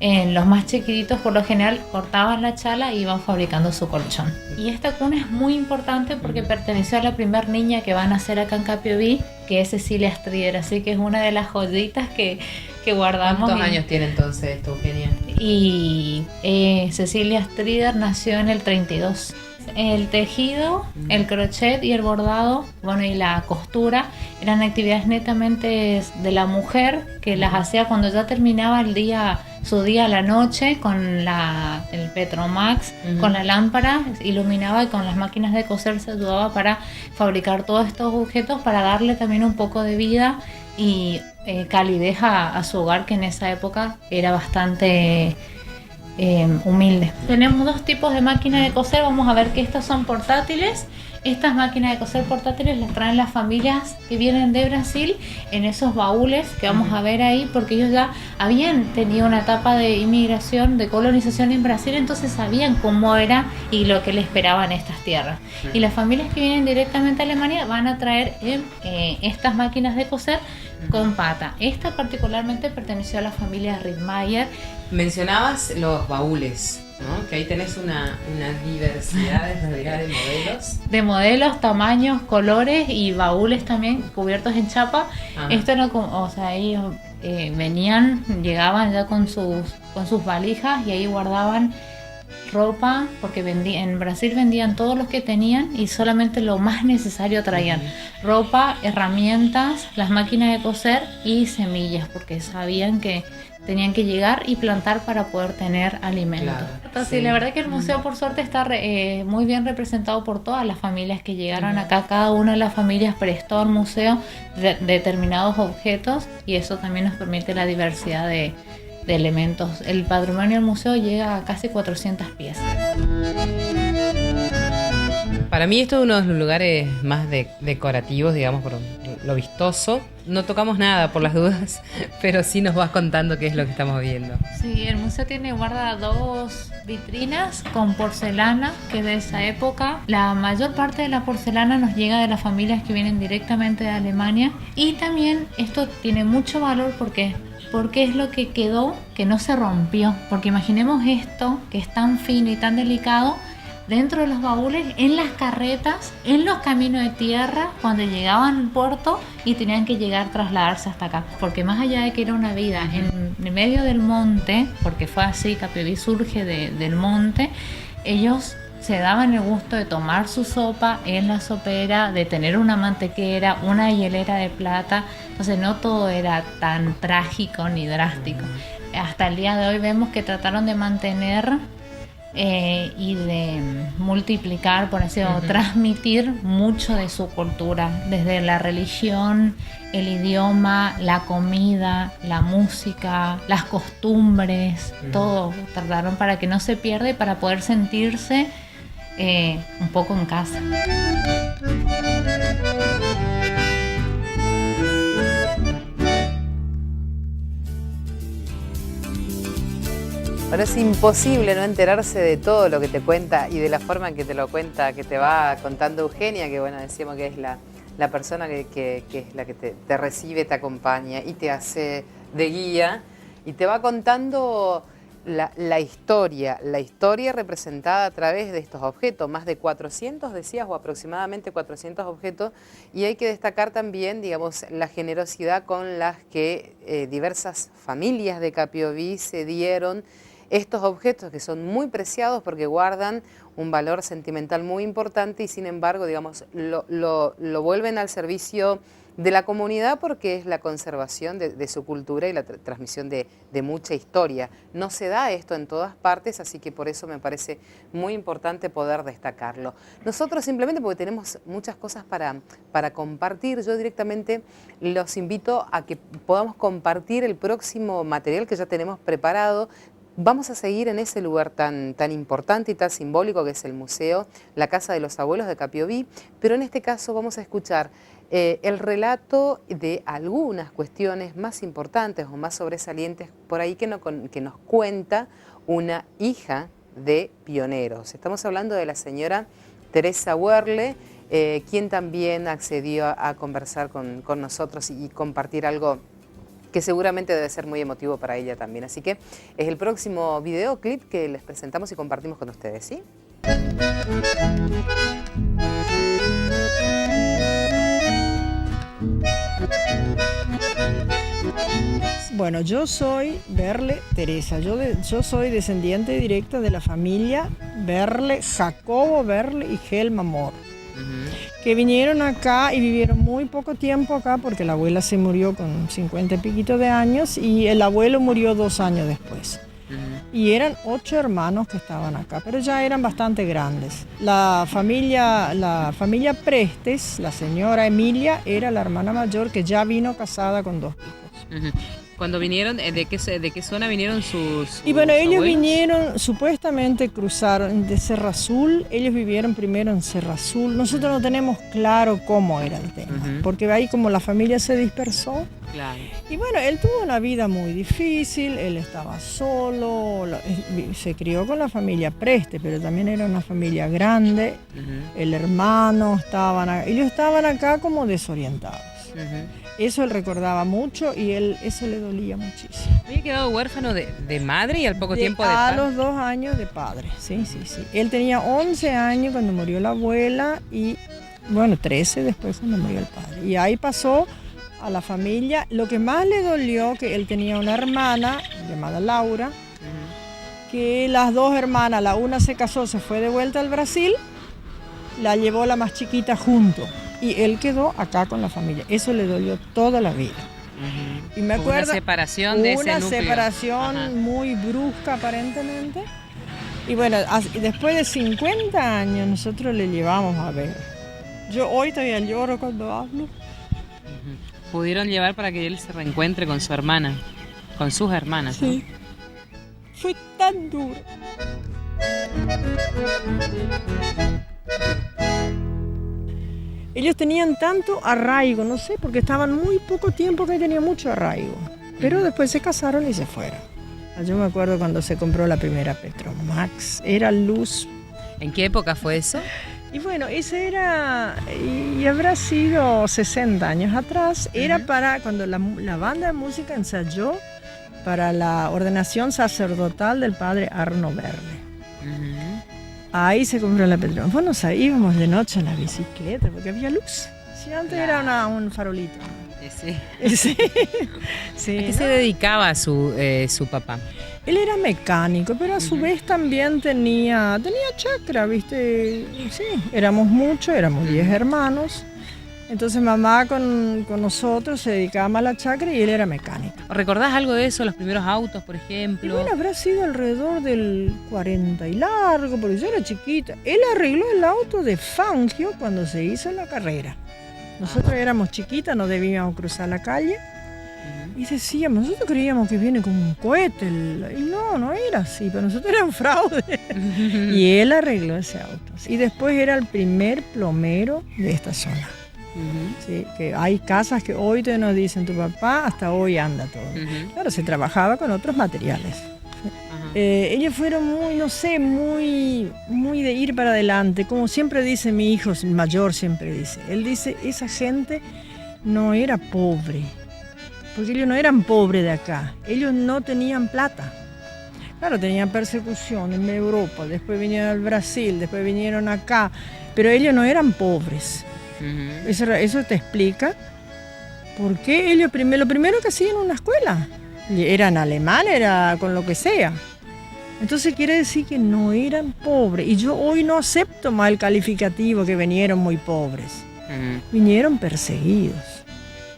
Los más chiquititos, por lo general, cortaban la chala y iban fabricando su colchón. Y esta cuna es muy importante porque perteneció a la primera niña que van a hacer acá en Capiobí, que es Cecilia Strider. Así que es una de las joyitas que guardamos. ¿Cuántos años tiene entonces esto, Eugenia? Y Cecilia Strider nació en el 32. El tejido, el crochet y el bordado, bueno, y la costura eran actividades netamente de la mujer que las hacía cuando ya terminaba el día, su día a la noche con el Petromax, con la lámpara, iluminaba y con las máquinas de coser se ayudaba para fabricar todos estos objetos para darle también un poco de vida y calidez a su hogar, que en esa época era bastante humilde. Tenemos dos tipos de máquinas de coser. Vamos a ver que estas son portátiles. Estas máquinas de coser portátiles las traen las familias que vienen de Brasil en esos baúles que vamos a ver ahí, porque ellos ya habían tenido una etapa de inmigración, de colonización en Brasil, entonces sabían cómo era y lo que le esperaban estas tierras. Y las familias que vienen directamente a Alemania van a traer estas máquinas de coser con pata. Esta particularmente perteneció a la familia Rittmeyer. Mencionabas los baúles, ¿no? Que ahí tenés una diversidad en realidad de modelos. De modelos, tamaños, colores y baúles también cubiertos en chapa. Esto era como, o sea, ellos llegaban ya con sus valijas y ahí guardaban ropa, porque en Brasil vendían todos los que tenían y solamente lo más necesario traían. Ropa, herramientas, las máquinas de coser y semillas, porque sabían que tenían que llegar y plantar para poder tener alimento. Claro, sí, la verdad que el museo por suerte está muy bien representado por todas las familias que llegaron acá. Cada una de las familias prestó al museo determinados objetos y eso también nos permite la diversidad de elementos. El patrimonio del museo llega a casi 400 piezas. Para mí esto es uno de los lugares más decorativos, digamos, por lo vistoso. No tocamos nada por las dudas, pero sí nos vas contando qué es lo que estamos viendo. Sí, el museo guarda 2 vitrinas con porcelana, que es de esa época. La mayor parte de la porcelana nos llega de las familias que vienen directamente de Alemania. Y también esto tiene mucho valor porque es lo que quedó, que no se rompió. Porque imaginemos esto, que es tan fino y tan delicado, dentro de los baúles, en las carretas, en los caminos de tierra, cuando llegaban al puerto y tenían que trasladarse hasta acá. Porque más allá de que era una vida en medio del monte, porque fue así, Capiobí surge del monte, ellos se daban el gusto de tomar su sopa en la sopera, de tener una mantequera, una hielera de plata. Entonces no todo era tan trágico ni drástico. Hasta el día de hoy vemos que trataron de mantener y de multiplicar, por así decirlo, transmitir mucho de su cultura, desde la religión, el idioma, la comida, la música, las costumbres, todo trataron para que no se pierda y para poder sentirse un poco en casa. Bueno, es imposible no enterarse de todo lo que te cuenta y de la forma en que te lo cuenta, que te va contando Eugenia, que bueno, decíamos que es la persona que es la que te recibe, te acompaña y te hace de guía y te va contando la historia representada a través de estos objetos, más de 400 decías, o aproximadamente 400 objetos, y hay que destacar también, digamos, la generosidad con las que diversas familias de Capiobí se dieron estos objetos que son muy preciados porque guardan un valor sentimental muy importante y sin embargo, digamos, lo vuelven al servicio de la comunidad porque es la conservación de su cultura y la transmisión de mucha historia. No se da esto en todas partes, así que por eso me parece muy importante poder destacarlo. Nosotros simplemente porque tenemos muchas cosas para compartir, yo directamente los invito a que podamos compartir el próximo material que ya tenemos preparado. Vamos a seguir en ese lugar tan importante y tan simbólico que es el museo, la Casa de los Abuelos de Capiobí, pero en este caso vamos a escuchar el relato de algunas cuestiones más importantes o más sobresalientes por ahí que nos cuenta una hija de pioneros. Estamos hablando de la señora Teresa Werle, quien también accedió a conversar con nosotros y compartir algo que seguramente debe ser muy emotivo para ella también. Así que es el próximo videoclip que les presentamos y compartimos con ustedes, ¿sí? Bueno, yo soy Berle Teresa. Yo soy descendiente directa de la familia Berle, Jacobo Berle y Helma Mor, que vinieron acá y vivieron muy poco tiempo acá porque la abuela se murió con 50 y piquito de años y el abuelo murió 2 años después. Y eran 8 hermanos que estaban acá, pero ya eran bastante grandes. La familia Prestes, la señora Emilia, era la hermana mayor que ya vino casada con 2 hijos. Cuando vinieron, ¿de qué zona vinieron sus Y bueno, ellos abuelos? vinieron, supuestamente cruzaron de Serra Azul, ellos vivieron primero en Serra Azul. Nosotros no tenemos claro cómo era el tema, porque ahí como la familia se dispersó. Claro. Y bueno, él tuvo una vida muy difícil, él estaba solo, se crió con la familia Preste, pero también era una familia grande. El hermano ellos estaban acá como desorientados. Eso él recordaba mucho y eso le dolía muchísimo. Había quedado huérfano de madre y al poco tiempo de A padre. los 2 años de padre, sí. Él tenía 11 años cuando murió la abuela y, bueno, 13 después cuando murió el padre. Y ahí pasó a la familia. Lo que más le dolió, que él tenía una hermana llamada Laura, que las 2 hermanas, la una se casó, se fue de vuelta al Brasil, la llevó la más chiquita junto. Y él quedó acá con la familia. Eso le dolió toda la vida. Y me acuerdo, una separación de ese núcleo. Una separación muy brusca aparentemente. Y bueno, después de 50 años nosotros le llevamos a ver. Yo hoy todavía lloro cuando hablo. Pudieron llevar para que él se reencuentre con su hermana, con sus hermanas. Sí. ¿No? Fue tan duro. Ellos tenían tanto arraigo, no sé, porque estaban muy poco tiempo que tenían mucho arraigo. Pero después se casaron y se fueron. Yo me acuerdo cuando se compró la primera Petromax, era luz. ¿En qué época fue eso? Y bueno, ese era, y habrá sido 60 años atrás, era para cuando la banda de música ensayó para la ordenación sacerdotal del padre Arno Berle. Ahí se compró la Petromax. Bueno, íbamos de noche en la bicicleta porque había luz. Si antes era un farolito. Sí. ¿A qué se dedicaba su papá? Él era mecánico, pero a su vez también tenía chacra, ¿viste? Sí, éramos muchos, éramos 10 hermanos. Entonces mamá con nosotros se dedicaba más a la chacra y él era mecánico. ¿Recordás algo de eso, los primeros autos, por ejemplo? Y bueno, habrá sido alrededor del 40 y largo, porque yo era chiquita. Él arregló el auto de Fangio cuando se hizo la carrera. Nosotros éramos chiquitas, no debíamos cruzar la calle. Y decíamos, nosotros creíamos que viene como un cohete. Y no era así, para nosotros era un fraude. Y él arregló ese auto. Y después era el primer plomero de esta zona. Sí, que hay casas que hoy te nos dicen, tu papá hasta hoy anda todo. Claro, se trabajaba con otros materiales. Ellos fueron muy de ir para adelante, como siempre dice mi hijo mayor, siempre dice. Él dice, esa gente no era pobre, porque ellos no eran pobres de acá, ellos no tenían plata. Claro, tenían persecución en Europa, después vinieron al Brasil, después vinieron acá, pero ellos no eran pobres. Eso te explica por qué ellos lo primero que hacían en una escuela eran alemán, era con lo que sea. Entonces quiere decir que no eran pobres. Y yo hoy no acepto más el calificativo que vinieron muy pobres. Vinieron perseguidos.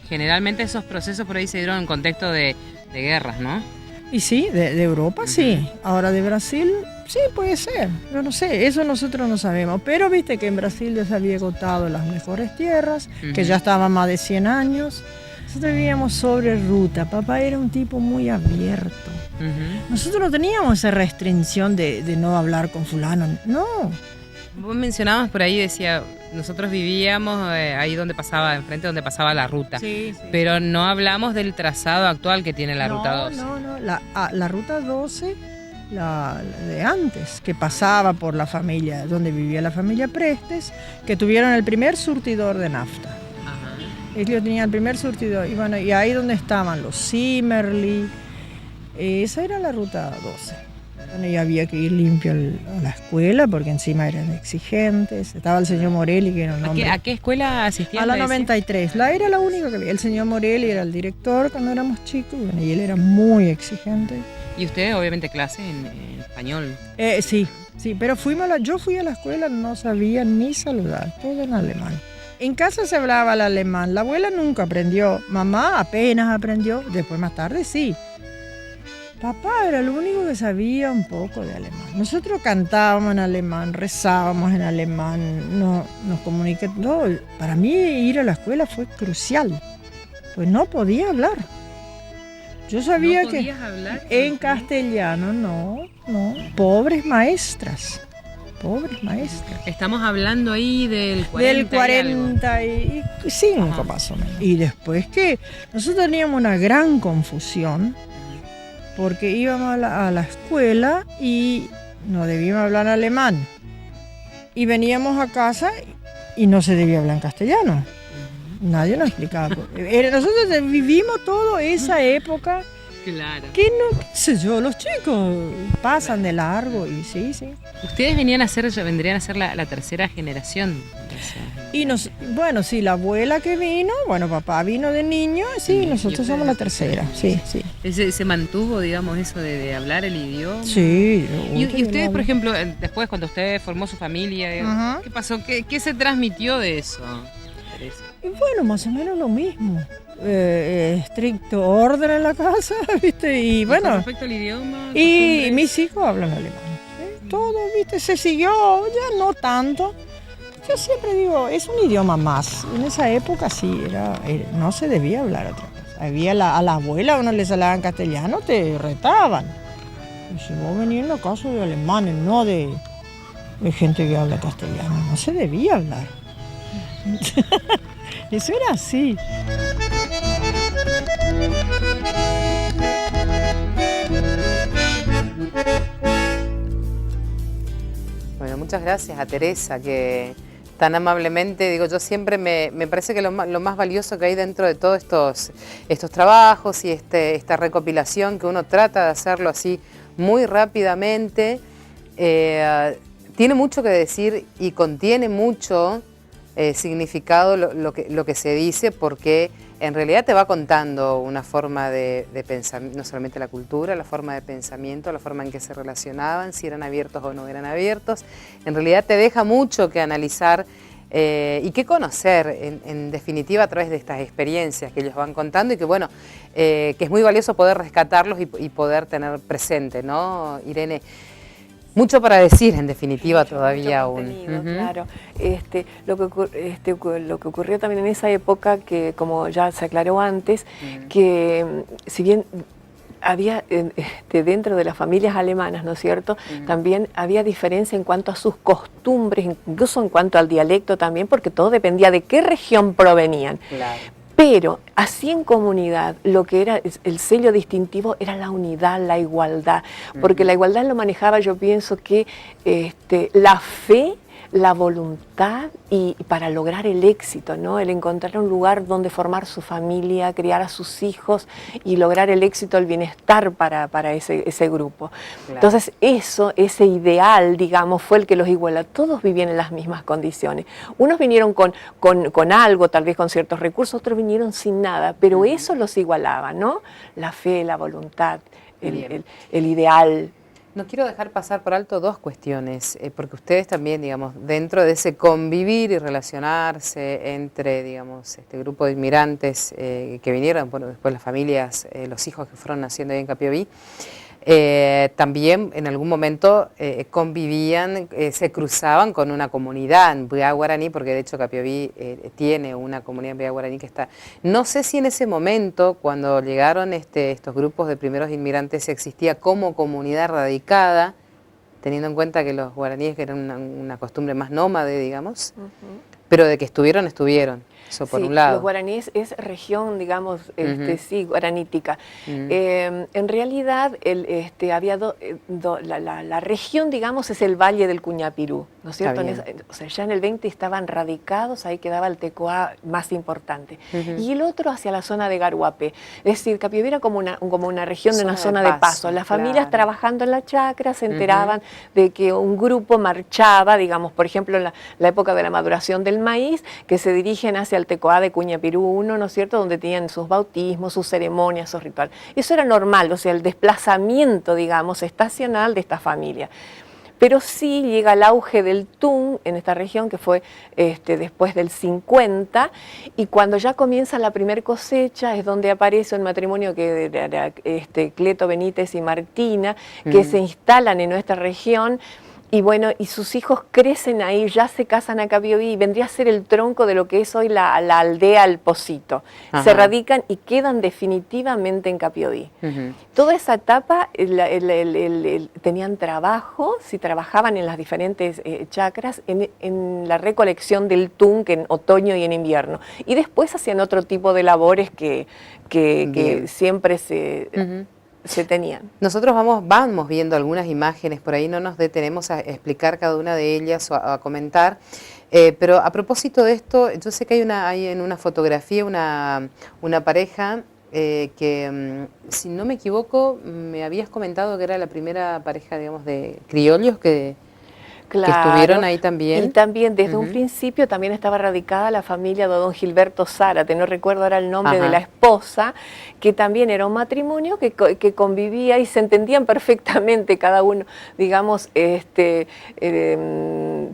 Generalmente esos procesos por ahí se dieron en contexto de guerras, ¿no? Y sí, de Europa sí. Ahora de Brasil sí puede ser. Yo no sé, eso nosotros no sabemos. Pero viste que en Brasil ya se había agotado las mejores tierras, que ya estaban más de 100 años. Nosotros vivíamos sobre ruta. Papá era un tipo muy abierto. Nosotros no teníamos esa restricción de no hablar con fulano. No. Vos mencionabas por ahí, decía, nosotros vivíamos ahí enfrente donde pasaba la ruta. Sí. Pero no hablamos del trazado actual que tiene la ruta 12. No. La ruta 12, la de antes, que pasaba por la familia, donde vivía la familia Prestes, que tuvieron el primer surtidor de nafta. Ellos tenían el primer surtidor, y bueno, y ahí donde estaban los Zimmerli, esa era la ruta 12. Bueno, y había que ir limpio a la escuela porque encima eran exigentes. Estaba el señor Morelli, que era un hombre. ¿A qué escuela asistía? A la 93. Era la única que había. El señor Morelli era el director cuando éramos chicos, bueno, y él era muy exigente. ¿Y usted, obviamente, clase en español? Sí, pero yo fui a la escuela, no sabía ni saludar, todo en alemán. En casa se hablaba el alemán, la abuela nunca aprendió, mamá apenas aprendió, después más tarde sí. Papá era el único que sabía un poco de alemán. Nosotros cantábamos en alemán, rezábamos en alemán, nos comunicábamos. No, para mí ir a la escuela fue crucial, pues no podía hablar. Yo sabía ¿No podías hablar en castellano, no, pobres maestras. Estamos hablando ahí del 40 Del 45 más o menos. Y después que nosotros teníamos una gran confusión porque íbamos a la escuela y no debíamos hablar alemán. Y veníamos a casa y no se debía hablar en castellano. Nadie nos explicaba. Nosotros vivimos toda esa época. Claro. Que no sé yo, los chicos pasan de largo y sí. Ustedes vendrían a ser la tercera generación. Bueno, sí, la abuela que vino, bueno, papá vino de niño, sí, nosotros somos la tercera, sí. ¿Se mantuvo, digamos, eso de hablar el idioma? Sí. ¿Y ustedes, por ejemplo, después cuando usted formó su familia, ¿qué pasó? ¿Qué se transmitió de eso, Teresa? Y bueno, más o menos lo mismo. Estricto orden en la casa, ¿viste? Y bueno. ¿Con respecto al idioma? Y mis hijos hablan alemán. Todo, ¿viste? Se siguió, ya no tanto. Yo siempre digo, es un idioma más. En esa época sí, no se debía hablar otra cosa. A la abuela uno les hablaba en castellano, te retaban. Y si vos venís en la casa de alemanes, no de gente que habla castellano, no se debía hablar. Eso era así. Bueno, muchas gracias a Teresa, que tan amablemente, digo, yo siempre me parece que lo más valioso que hay dentro de todos estos trabajos y esta recopilación, que uno trata de hacerlo así muy rápidamente, tiene mucho que decir y contiene mucho significado lo que se dice, porque en realidad te va contando una forma de pensamiento, no solamente la cultura, la forma de pensamiento, la forma en que se relacionaban, si eran abiertos o no eran abiertos. En realidad te deja mucho que analizar y que conocer, en definitiva, a través de estas experiencias que ellos van contando, y que bueno, que es muy valioso poder rescatarlos y poder tener presente, ¿no, Irene? Mucho para decir, en definitiva, todavía aún. Claro. Lo que ocurrió también en esa época, que como ya se aclaró antes, que si bien había dentro de las familias alemanas, ¿no es cierto? También había diferencia en cuanto a sus costumbres, incluso en cuanto al dialecto también, porque todo dependía de qué región provenían. Claro. Pero así en comunidad, lo que era el sello distintivo era la unidad, la igualdad, porque la igualdad lo manejaba, yo pienso que la fe, la voluntad y para lograr el éxito, ¿no? El encontrar un lugar donde formar su familia, criar a sus hijos y lograr el éxito, el bienestar para ese grupo. Claro. Entonces ese ideal, digamos, fue el que los iguala. Todos vivían en las mismas condiciones. Unos vinieron con algo, tal vez con ciertos recursos, otros vinieron sin nada, pero eso los igualaba, ¿no? La fe, la voluntad, el ideal. No quiero dejar pasar por alto dos cuestiones, porque ustedes también, digamos, dentro de ese convivir y relacionarse entre, digamos, este grupo de inmigrantes que vinieron, bueno, después las familias, los hijos que fueron naciendo ahí en Capiobí, también en algún momento convivían, se cruzaban con una comunidad en Buyá Guaraní, porque de hecho Capiobí tiene una comunidad en Buyá Guaraní que está... No sé si en ese momento, cuando llegaron estos grupos de primeros inmigrantes, existía como comunidad radicada, teniendo en cuenta que los guaraníes, que eran una costumbre más nómade, digamos, Pero de que estuvieron, eso por un lado. Los guaraníes es región, digamos, sí, guaranítica. En realidad, había la región, digamos, es el Valle del Cuñapirú, ¿no es cierto? O sea, ya en el 20 estaban radicados, ahí quedaba el Tecoá más importante. Y el otro hacia la zona de Garuapé. Es decir, Capiobí era como una región de una zona de paso. Las familias trabajando en la chacra se enteraban de que un grupo marchaba, digamos, por ejemplo, en la época de la maduración del maíz, que se dirigen hacia el Tecoá de Cuñapirú 1, ¿no es cierto?, donde tenían sus bautismos, sus ceremonias, sus rituales. Eso era normal, o sea, el desplazamiento, digamos, estacional de esta familia. Pero sí llega el auge del tún en esta región, que fue después del 50, y cuando ya comienza la primer cosecha es donde aparece un matrimonio que era Cleto Benítez y Martina, que se instalan en nuestra región. Y bueno, y sus hijos crecen ahí, ya se casan a Capiobí, y vendría a ser el tronco de lo que es hoy la aldea El Pocito. Se radican y quedan definitivamente en Capiobí. Toda esa etapa tenían trabajo, si trabajaban en las diferentes chacras, en la recolección del tún, que en otoño y en invierno. Y después hacían otro tipo de labores que siempre se tenían. Nosotros vamos viendo algunas imágenes, por ahí no nos detenemos a explicar cada una de ellas o a comentar, pero a propósito de esto, yo sé que hay en una fotografía una pareja que, si no me equivoco, me habías comentado que era la primera pareja, digamos, de criollos que estuvieron ahí también. Y también desde un principio también estaba radicada la familia de don Gilberto Zárate, no recuerdo ahora el nombre de la esposa, que también era un matrimonio que convivía y se entendían perfectamente cada uno, digamos,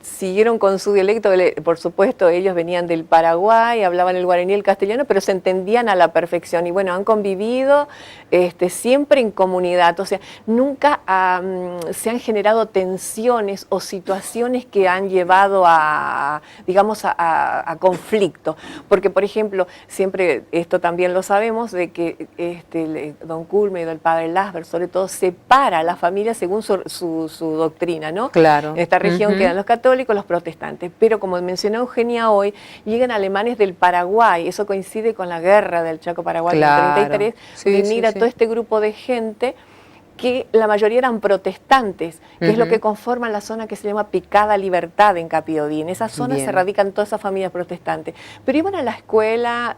siguieron con su dialecto, por supuesto ellos venían del Paraguay, hablaban el guaraní y el castellano, pero se entendían a la perfección y bueno, han convivido siempre en comunidad, o sea, nunca se han generado tensiones o situaciones que han llevado a conflicto, porque por ejemplo, siempre esto también lo sabemos, de que don Culme y el padre Lasber sobre todo separa a la familia según su doctrina, ¿no? Claro. En esta región quedan los católicos, los protestantes, pero como mencionó Eugenia hoy, llegan alemanes del Paraguay, eso coincide con la guerra del Chaco Paraguay del 33, donde migra todo este grupo de gente que la mayoría eran protestantes, que es lo que conforma la zona que se llama Picada Libertad en Capiobí. En esa zona se radican todas esas familias protestantes. Pero iban a la escuela,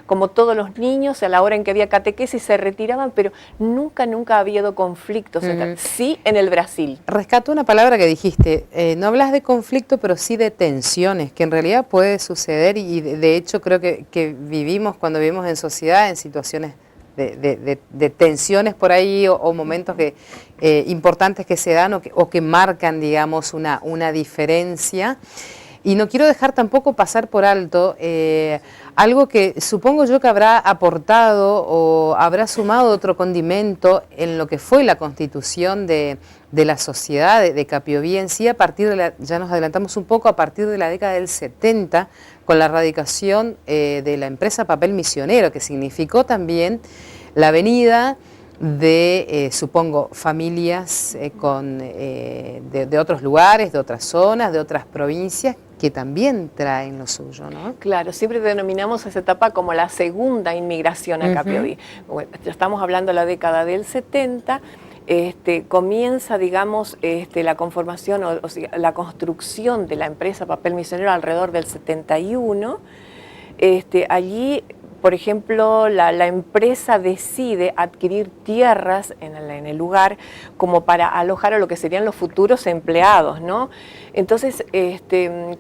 como todos los niños, a la hora en que había catequesis se retiraban, pero nunca ha habido conflictos. Sí en el Brasil. Rescato una palabra que dijiste, no hablas de conflicto, pero sí de tensiones, que en realidad puede suceder y de hecho creo que vivimos, cuando vivimos en sociedad, en situaciones de tensiones por ahí o momentos importantes que se dan o que marcan, digamos, una diferencia. Y no quiero dejar tampoco pasar por alto algo que supongo yo que habrá aportado o habrá sumado otro condimento en lo que fue la constitución de la sociedad de Capiobí en sí, a partir ya nos adelantamos un poco, a partir de la década del 70, con la radicación de la empresa Papel Misionero, que significó también la venida de, supongo, familias de otros lugares, de otras zonas, de otras provincias, que también traen lo suyo, ¿no? Claro, siempre denominamos esa etapa como la segunda inmigración a Capiobí. Bueno, ya estamos hablando de la década del 70, comienza, digamos, la conformación o sea, la construcción de la empresa Papel Misionero alrededor del 71. Allí, por ejemplo, la empresa decide adquirir tierras en el lugar como para alojar a lo que serían los futuros empleados, ¿no? Entonces,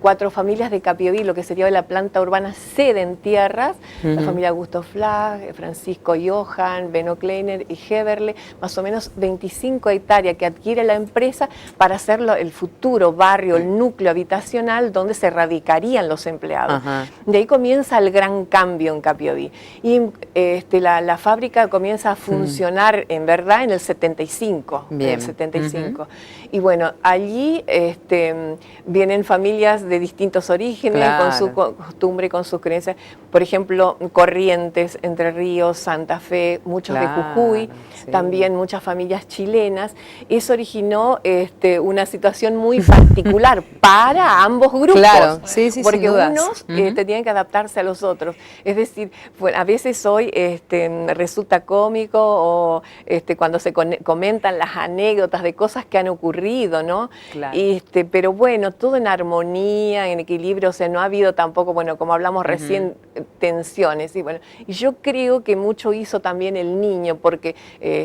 4 familias de Capiobí, lo que sería la planta urbana, ceden tierras, la familia Augusto Flag, Francisco Johan, Beno Kleiner y Heberle, más o menos 25 hectáreas que adquiere la empresa para hacerlo el futuro barrio, el núcleo habitacional donde se radicarían los empleados. De ahí comienza el gran cambio en Capiobí. Capioví. Y la fábrica comienza a funcionar en verdad en el 75. Bien. En el 75. Y bueno, allí vienen familias de distintos orígenes, Claro. con su costumbre, con sus creencias. Por ejemplo, Corrientes, Entre Ríos, Santa Fe, muchos Claro, de Jujuy, sí. también muchas familias chilenas. Eso originó una situación muy particular para ambos grupos. Claro, sí, sí, porque sin dudas. unos tenían que adaptarse a los otros. Es decir, a veces hoy resulta cómico o cuando se comentan las anécdotas de cosas que han ocurrido, ¿no? Claro. Pero bueno, todo en armonía, en equilibrio, o sea, no ha habido tampoco, bueno, como hablamos recién, tensiones. Y bueno, y yo creo que mucho hizo también el niño, porque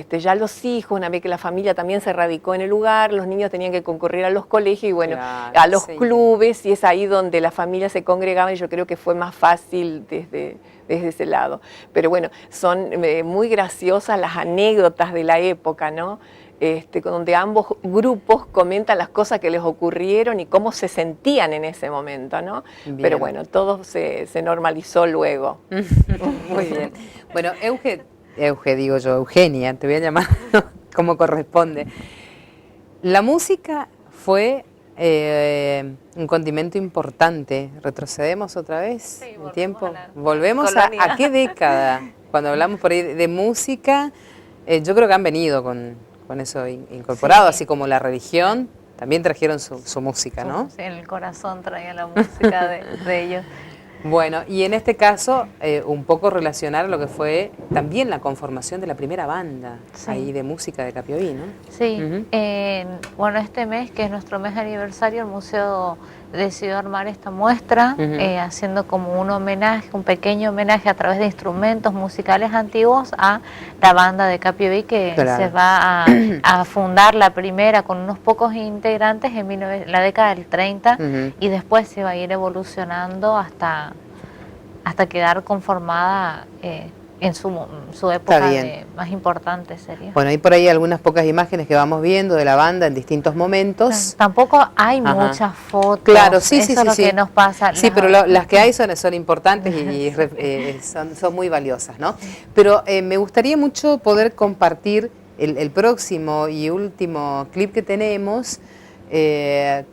ya los hijos, una vez que la familia también se radicó en el lugar, los niños tenían que concurrir a los colegios y bueno, Claro, a los sí. clubes, y es ahí donde la familia se congregaba, y yo creo que fue más fácil desde ese lado. Pero bueno, son muy graciosas las anécdotas de la época, ¿no? Donde ambos grupos comentan las cosas que les ocurrieron y cómo se sentían en ese momento, ¿no? Bien. Pero bueno, todo se normalizó luego. Muy bien. Bueno, Eugenia, te voy a llamar como corresponde. La música fue un condimento importante. ¿Retrocedemos otra vez en tiempo? ¿Volvemos a qué década? Cuando hablamos por ahí de música, yo creo que han venido con eso incorporado, así como la religión, también trajeron su música, ¿no? Sí, en el corazón traía la música de ellos. Bueno, y en este caso, un poco relacionar lo que fue también la conformación de la primera banda ahí de música de Capioví, ¿no? Sí, bueno, este mes, que es nuestro mes de aniversario, el museo decidió armar esta muestra, haciendo como un homenaje, un pequeño homenaje a través de instrumentos musicales antiguos a la banda de Capioví, que se va a fundar la primera con unos pocos integrantes en la década del 30 y después se va a ir evolucionando hasta quedar conformada en su época más importante sería. Bueno, hay por ahí algunas pocas imágenes que vamos viendo de la banda en distintos momentos. Tampoco hay muchas fotos. Claro, sí, eso es lo que nos pasa. Sí, pero las que hay son importantes y son muy valiosas, ¿no? Pero me gustaría mucho poder compartir el próximo y último clip que tenemos, que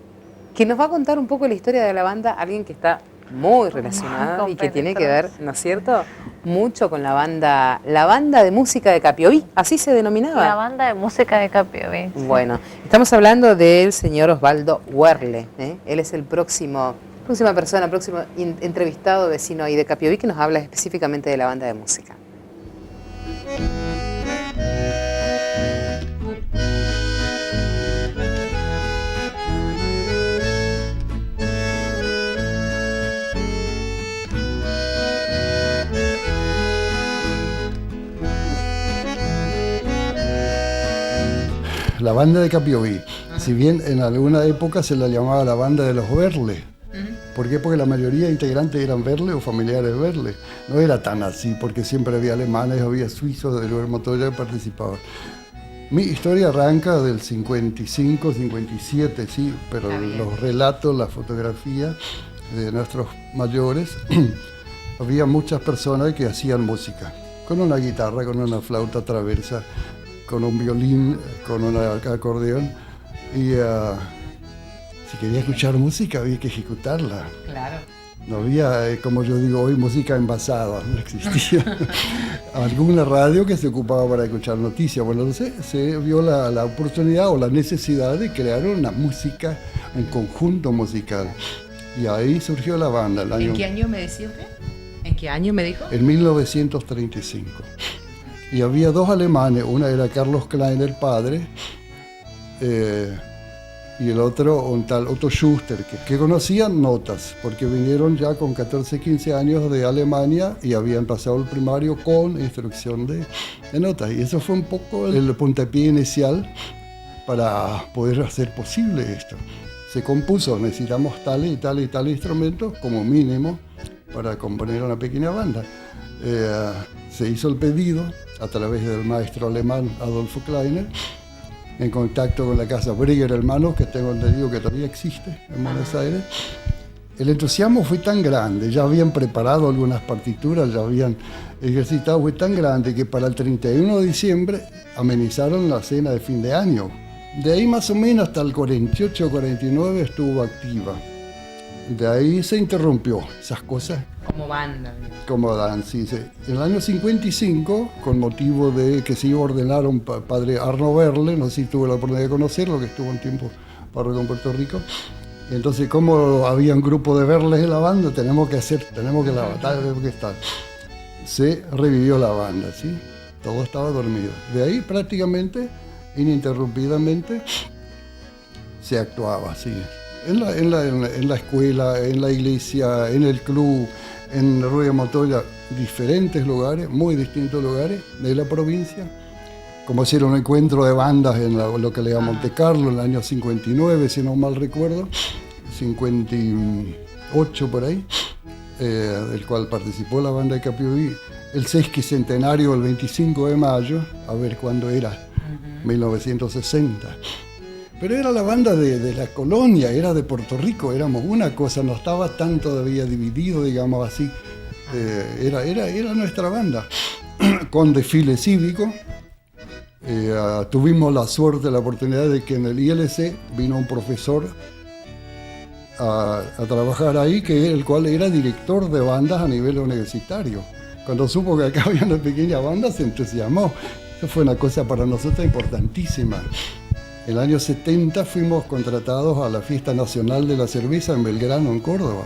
nos va a contar un poco la historia de la banda, alguien que está muy relacionada y que tiene que ver, ¿no es cierto?, mucho con la banda de música de Capioví, así se denominaba. La banda de música de Capioví. Bueno, estamos hablando del señor Osvaldo Werle, él es el próxima persona, próximo entrevistado vecino ahí de Capioví, que nos habla específicamente de la banda de música. La banda de Capioví, si bien en alguna época se la llamaba la banda de los Werle. ¿Por qué? Porque la mayoría de integrantes eran Werle o familiares de Werle. No era tan así, porque siempre había alemanes, había suizos, de Luis Montoya que participaban. Mi historia arranca del 55, 57, sí, pero los relatos, la fotografía de nuestros mayores, había muchas personas que hacían música, con una guitarra, con una flauta traversa, con un violín, con un acordeón, y si quería escuchar música había que ejecutarla. Claro. No había, como yo digo hoy, música envasada, no existía. Alguna radio que se ocupaba para escuchar noticias. Bueno, entonces se vio la oportunidad o la necesidad de crear una música, un conjunto musical. Y ahí surgió la banda. ¿En qué año me decía usted? ¿En qué año me dijo? En 1935. Y había dos alemanes, una era Carlos Kleiner, padre, y el otro un tal Otto Schuster, que conocían notas, porque vinieron ya con 14, 15 años de Alemania y habían pasado el primario con instrucción de notas. Y eso fue un poco el puntapié inicial para poder hacer posible esto. Se compuso, necesitamos tal y tal y tal instrumento como mínimo para componer una pequeña banda. Se hizo el pedido a través del maestro alemán Adolfo Kleiner, en contacto con la casa Brigger Hermanos, que tengo entendido que todavía existe en Buenos Aires, El entusiasmo fue tan grande, ya habían preparado algunas partituras, ya habían ejercitado, fue tan grande que para el 31 de diciembre amenizaron la cena de fin de año. De ahí más o menos hasta el 48 o 49 estuvo activa. De ahí se interrumpió esas cosas. Como banda. Como dan, sí. En el año 55, con motivo de que se iba a ordenar un padre Arno Verle, no sé si tuve la oportunidad de conocerlo, que estuvo un tiempo párroco en Puerto Rico. Entonces, como había un grupo de Verles en la banda, tenemos que estar. Se revivió la banda, ¿sí? Todo estaba dormido. De ahí prácticamente, ininterrumpidamente, se actuaba, sí. En la escuela, en la iglesia, en el club, en Rubia Montoya, diferentes lugares, muy distintos lugares de la provincia. Como hacer un encuentro de bandas en lo que le llaman Monte Carlo, en el año 59, si no mal recuerdo, 58 por ahí, del cual participó la banda de Capiubí. El sesquicentenario, el 25 de mayo, a ver cuándo era, 1960. Pero era la banda de la colonia, era de Puerto Rico, éramos una cosa, no estaba tan todavía dividido, digamos así. Era nuestra banda, con desfile cívico. Tuvimos la suerte, la oportunidad de que en el ILC vino un profesor a trabajar ahí, el cual era director de bandas a nivel universitario. Cuando supo que acá había una pequeña banda, se entusiasmó. Eso fue una cosa para nosotros importantísima. En el año 70 fuimos contratados a la Fiesta Nacional de la Cerveza en Belgrano, en Córdoba.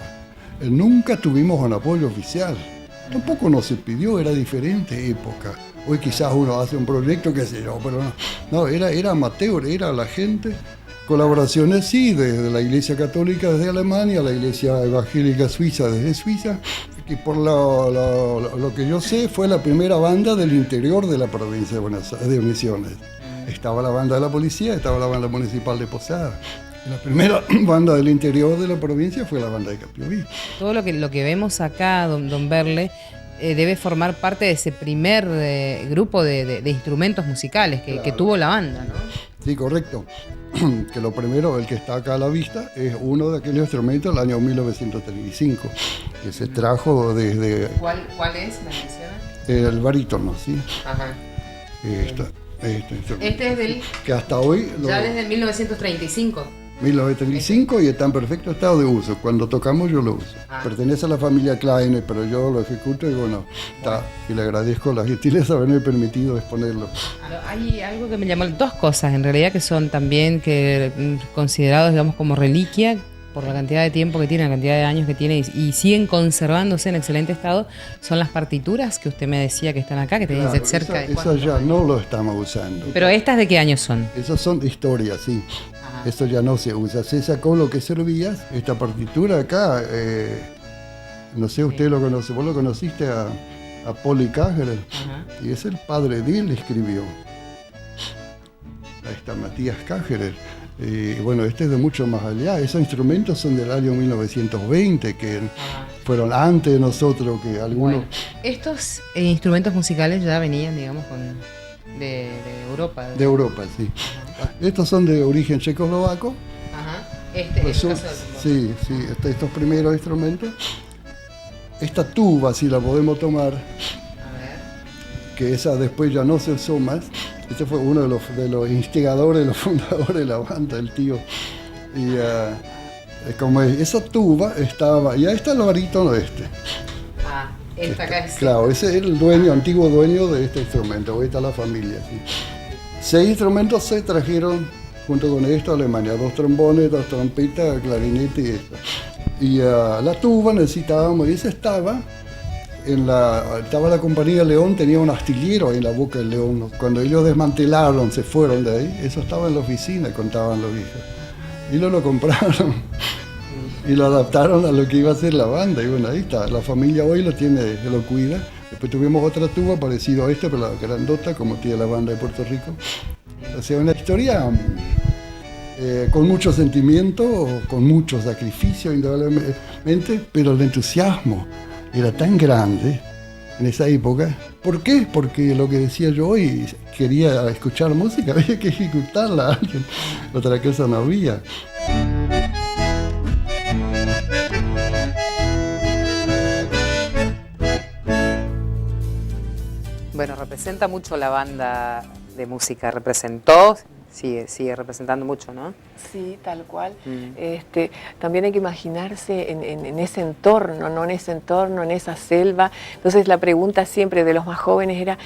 Nunca tuvimos un apoyo oficial. Tampoco nos se pidió, era diferente época. Hoy quizás uno hace un proyecto, qué sé yo, pero no, era amateur, era la gente. Colaboraciones sí, desde la Iglesia Católica desde Alemania, la Iglesia Evangélica Suiza desde Suiza, que por lo que yo sé fue la primera banda del interior de la provincia de Misiones. Estaba la banda de la policía, estaba la banda municipal de Posada. La primera banda del interior de la provincia fue la banda de Capiubí. Todo lo que vemos acá, don Verle, debe formar parte de ese primer grupo de instrumentos musicales que tuvo la banda, ¿no? Sí, correcto. Que lo primero, el que está acá a la vista, es uno de aquellos instrumentos del año 1935, que se trajo desde... ¿Cuál es? ¿Me menciona? El barítono, ¿sí? Ajá. Este es del... Que hasta hoy... Ya desde 1935. 1935 y está en perfecto estado de uso. Cuando tocamos yo lo uso. Pertenece a la familia Klein, pero yo lo ejecuto y bueno, está. Y le agradezco la gentileza de haberme permitido exponerlo. Hay algo que me llamó, dos cosas en realidad que son también considerados, digamos, como reliquia por la cantidad de tiempo que tiene, la cantidad de años que tiene y siguen conservándose en excelente estado, son las partituras que usted me decía que están acá, que tienen cerca de... Esas ya no lo estamos usando. ¿Pero estas de qué años son? Esas son de historia, sí. Esto ya no se usa. Se sacó lo que servía. Esta partitura acá, no sé, usted lo conoce, vos lo conociste a Poli Cáceres, y es el padre de él, escribió. Ahí está Matías Cáceres. Bueno, este es de mucho más allá. Esos instrumentos son del año 1920, que fueron antes de nosotros, que algunos... Bueno, estos instrumentos musicales ya venían, digamos, de Europa. De Europa, sí. Estos son de origen checoslovaco. Ajá. Sí, estos primeros instrumentos. Esta tuba, si la podemos tomar, que esa después ya no se usó más. Este fue uno de los instigadores, los fundadores de la banda, el tío. Y como esa tuba estaba, y ahí está el barítono este. Esta acá es... Claro, ese es el dueño, antiguo dueño de este instrumento. Ahí está la familia. ¿Sí? 6 instrumentos se trajeron junto con esto a Alemania. 2 trombones, 2 trompetas, clarinete y esto. Y la tuba necesitábamos, y esa estaba la compañía León, tenía un astillero ahí en la Boca del León. Cuando ellos desmantelaron, se fueron de ahí, eso estaba en la oficina, contaban los hijos. Y lo compraron y lo adaptaron a lo que iba a ser la banda. Y bueno, ahí está, la familia hoy lo cuida. Después tuvimos otra tuba parecida a esta, pero la grandota, como tiene la banda de Puerto Rico. O sea, una historia con mucho sentimiento, con mucho sacrificio, indudablemente, pero el entusiasmo era tan grande en esa época. ¿Por qué? Porque lo que decía yo hoy, quería escuchar música, había que ejecutarla a alguien, otra cosa no había. representa mucho la banda de música, representó, sigue representando mucho, ¿no? Sí, tal cual. También hay que imaginarse en ese entorno, ¿no? En ese entorno, en esa selva. Entonces la pregunta siempre de los más jóvenes era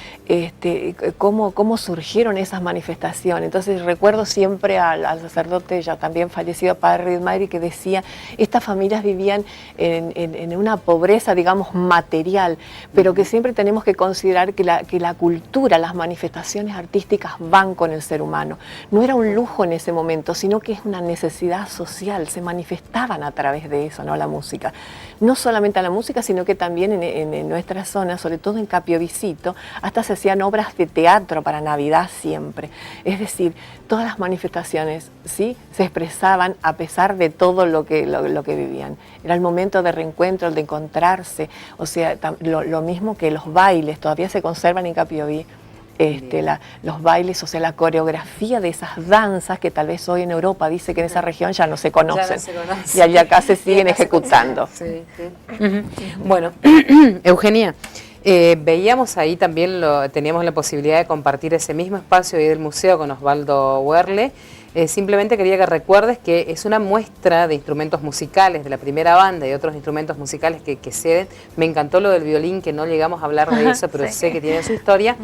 ¿cómo surgieron esas manifestaciones? Entonces recuerdo siempre al sacerdote ya también fallecido, padre Riedmairi, que decía, estas familias vivían en una pobreza, digamos, material, pero que siempre tenemos que considerar que la cultura, las manifestaciones artísticas van con el ser humano. No era un lujo en ese momento, sino que es una necesidad social, se manifestaban a través de eso, ¿no? La música. No solamente a la música, sino que también en nuestra zona, sobre todo en Capiovisito, hasta se hacían obras de teatro para Navidad siempre. Es decir, todas las manifestaciones, ¿sí?, se expresaban a pesar de todo lo que vivían. Era el momento de reencuentro, el de encontrarse, o sea, lo mismo que los bailes, todavía se conservan en Capioví. Los bailes, o sea, la coreografía de esas danzas que tal vez hoy en Europa dice que en esa región ya no se conocen, y allá acá se siguen ejecutando. Bueno, Eugenia, veíamos ahí también, teníamos la posibilidad de compartir ese mismo espacio ahí del museo con Osvaldo Werle. Simplemente quería que recuerdes que es una muestra de instrumentos musicales de la primera banda y otros instrumentos musicales que ceden. Me encantó lo del violín, que no llegamos a hablar de eso, pero sé que tiene su historia.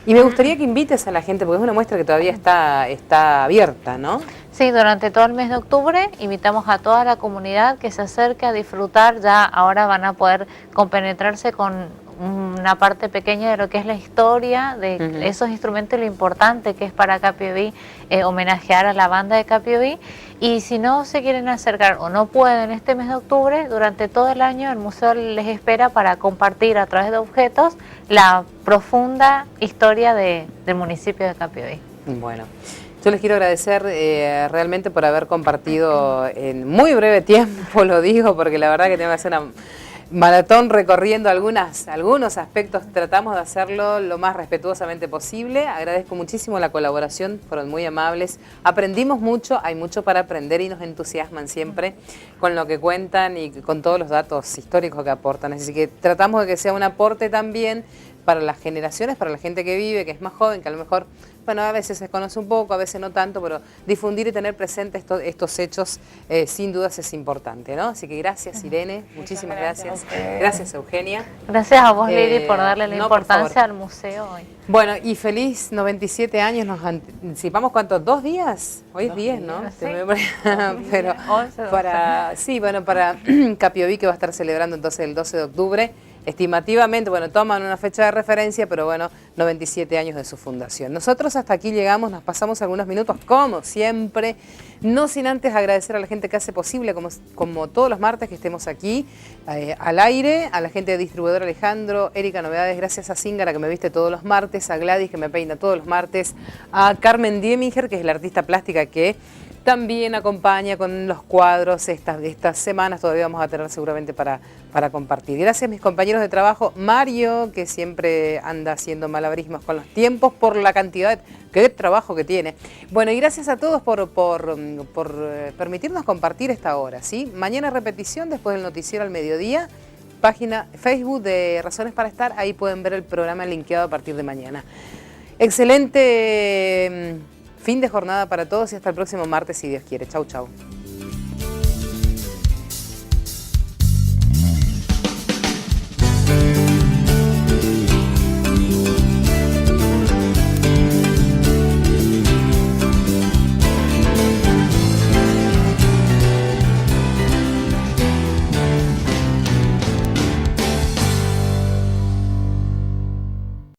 Y me gustaría que invites a la gente, porque es una muestra que todavía está abierta, ¿no? Sí, durante todo el mes de octubre invitamos a toda la comunidad que se acerque a disfrutar. Ya ahora van a poder compenetrarse con una parte pequeña de lo que es la historia de esos instrumentos y lo importante que es para Capioví homenajear a la banda de Capioví. Y si no se quieren acercar o no pueden este mes de octubre, durante todo el año el museo les espera para compartir a través de objetos la profunda historia del municipio de Capioví. Bueno, yo les quiero agradecer realmente por haber compartido en muy breve tiempo, lo digo, porque la verdad que tengo que hacer una maratón recorriendo algunos aspectos. Tratamos de hacerlo lo más respetuosamente posible. Agradezco muchísimo la colaboración, fueron muy amables. Aprendimos mucho, hay mucho para aprender y nos entusiasman siempre con lo que cuentan y con todos los datos históricos que aportan. Así que tratamos de que sea un aporte también para las generaciones, para la gente que vive, que es más joven, que a lo mejor, bueno, a veces se conoce un poco, a veces no tanto, pero difundir y tener presente estos hechos sin dudas es importante, ¿no? Así que gracias, Irene, muchísimas gracias. Gracias, Eugenia. Gracias a vos, Lili, por darle la importancia al museo hoy. Bueno, y feliz 97 años, nos anticipamos, ¿cuántos? ¿2 días? Hoy es 10, ¿no? Sí. Pero para Capioví, que va a estar celebrando entonces el 12 de octubre, estimativamente, bueno, toman una fecha de referencia, pero bueno, 97 años de su fundación. Nosotros hasta aquí llegamos, nos pasamos algunos minutos, como siempre, no sin antes agradecer a la gente que hace posible, como todos los martes que estemos aquí, al aire, a la gente de Distribuidor Alejandro, Erika Novedades, gracias a Zíngara que me viste todos los martes, a Gladys que me peina todos los martes, a Carmen Dieminger, que es la artista plástica que también acompaña con los cuadros estas semanas, todavía vamos a tener seguramente para compartir. Gracias a mis compañeros de trabajo, Mario, que siempre anda haciendo malabarismos con los tiempos por la cantidad de trabajo que tiene. Bueno, y gracias a todos por permitirnos compartir esta hora, ¿sí? Mañana repetición después del noticiero al mediodía, página Facebook de Razones para Estar, ahí pueden ver el programa linkeado a partir de mañana. Excelente fin de jornada para todos y hasta el próximo martes, si Dios quiere. Chau, chau.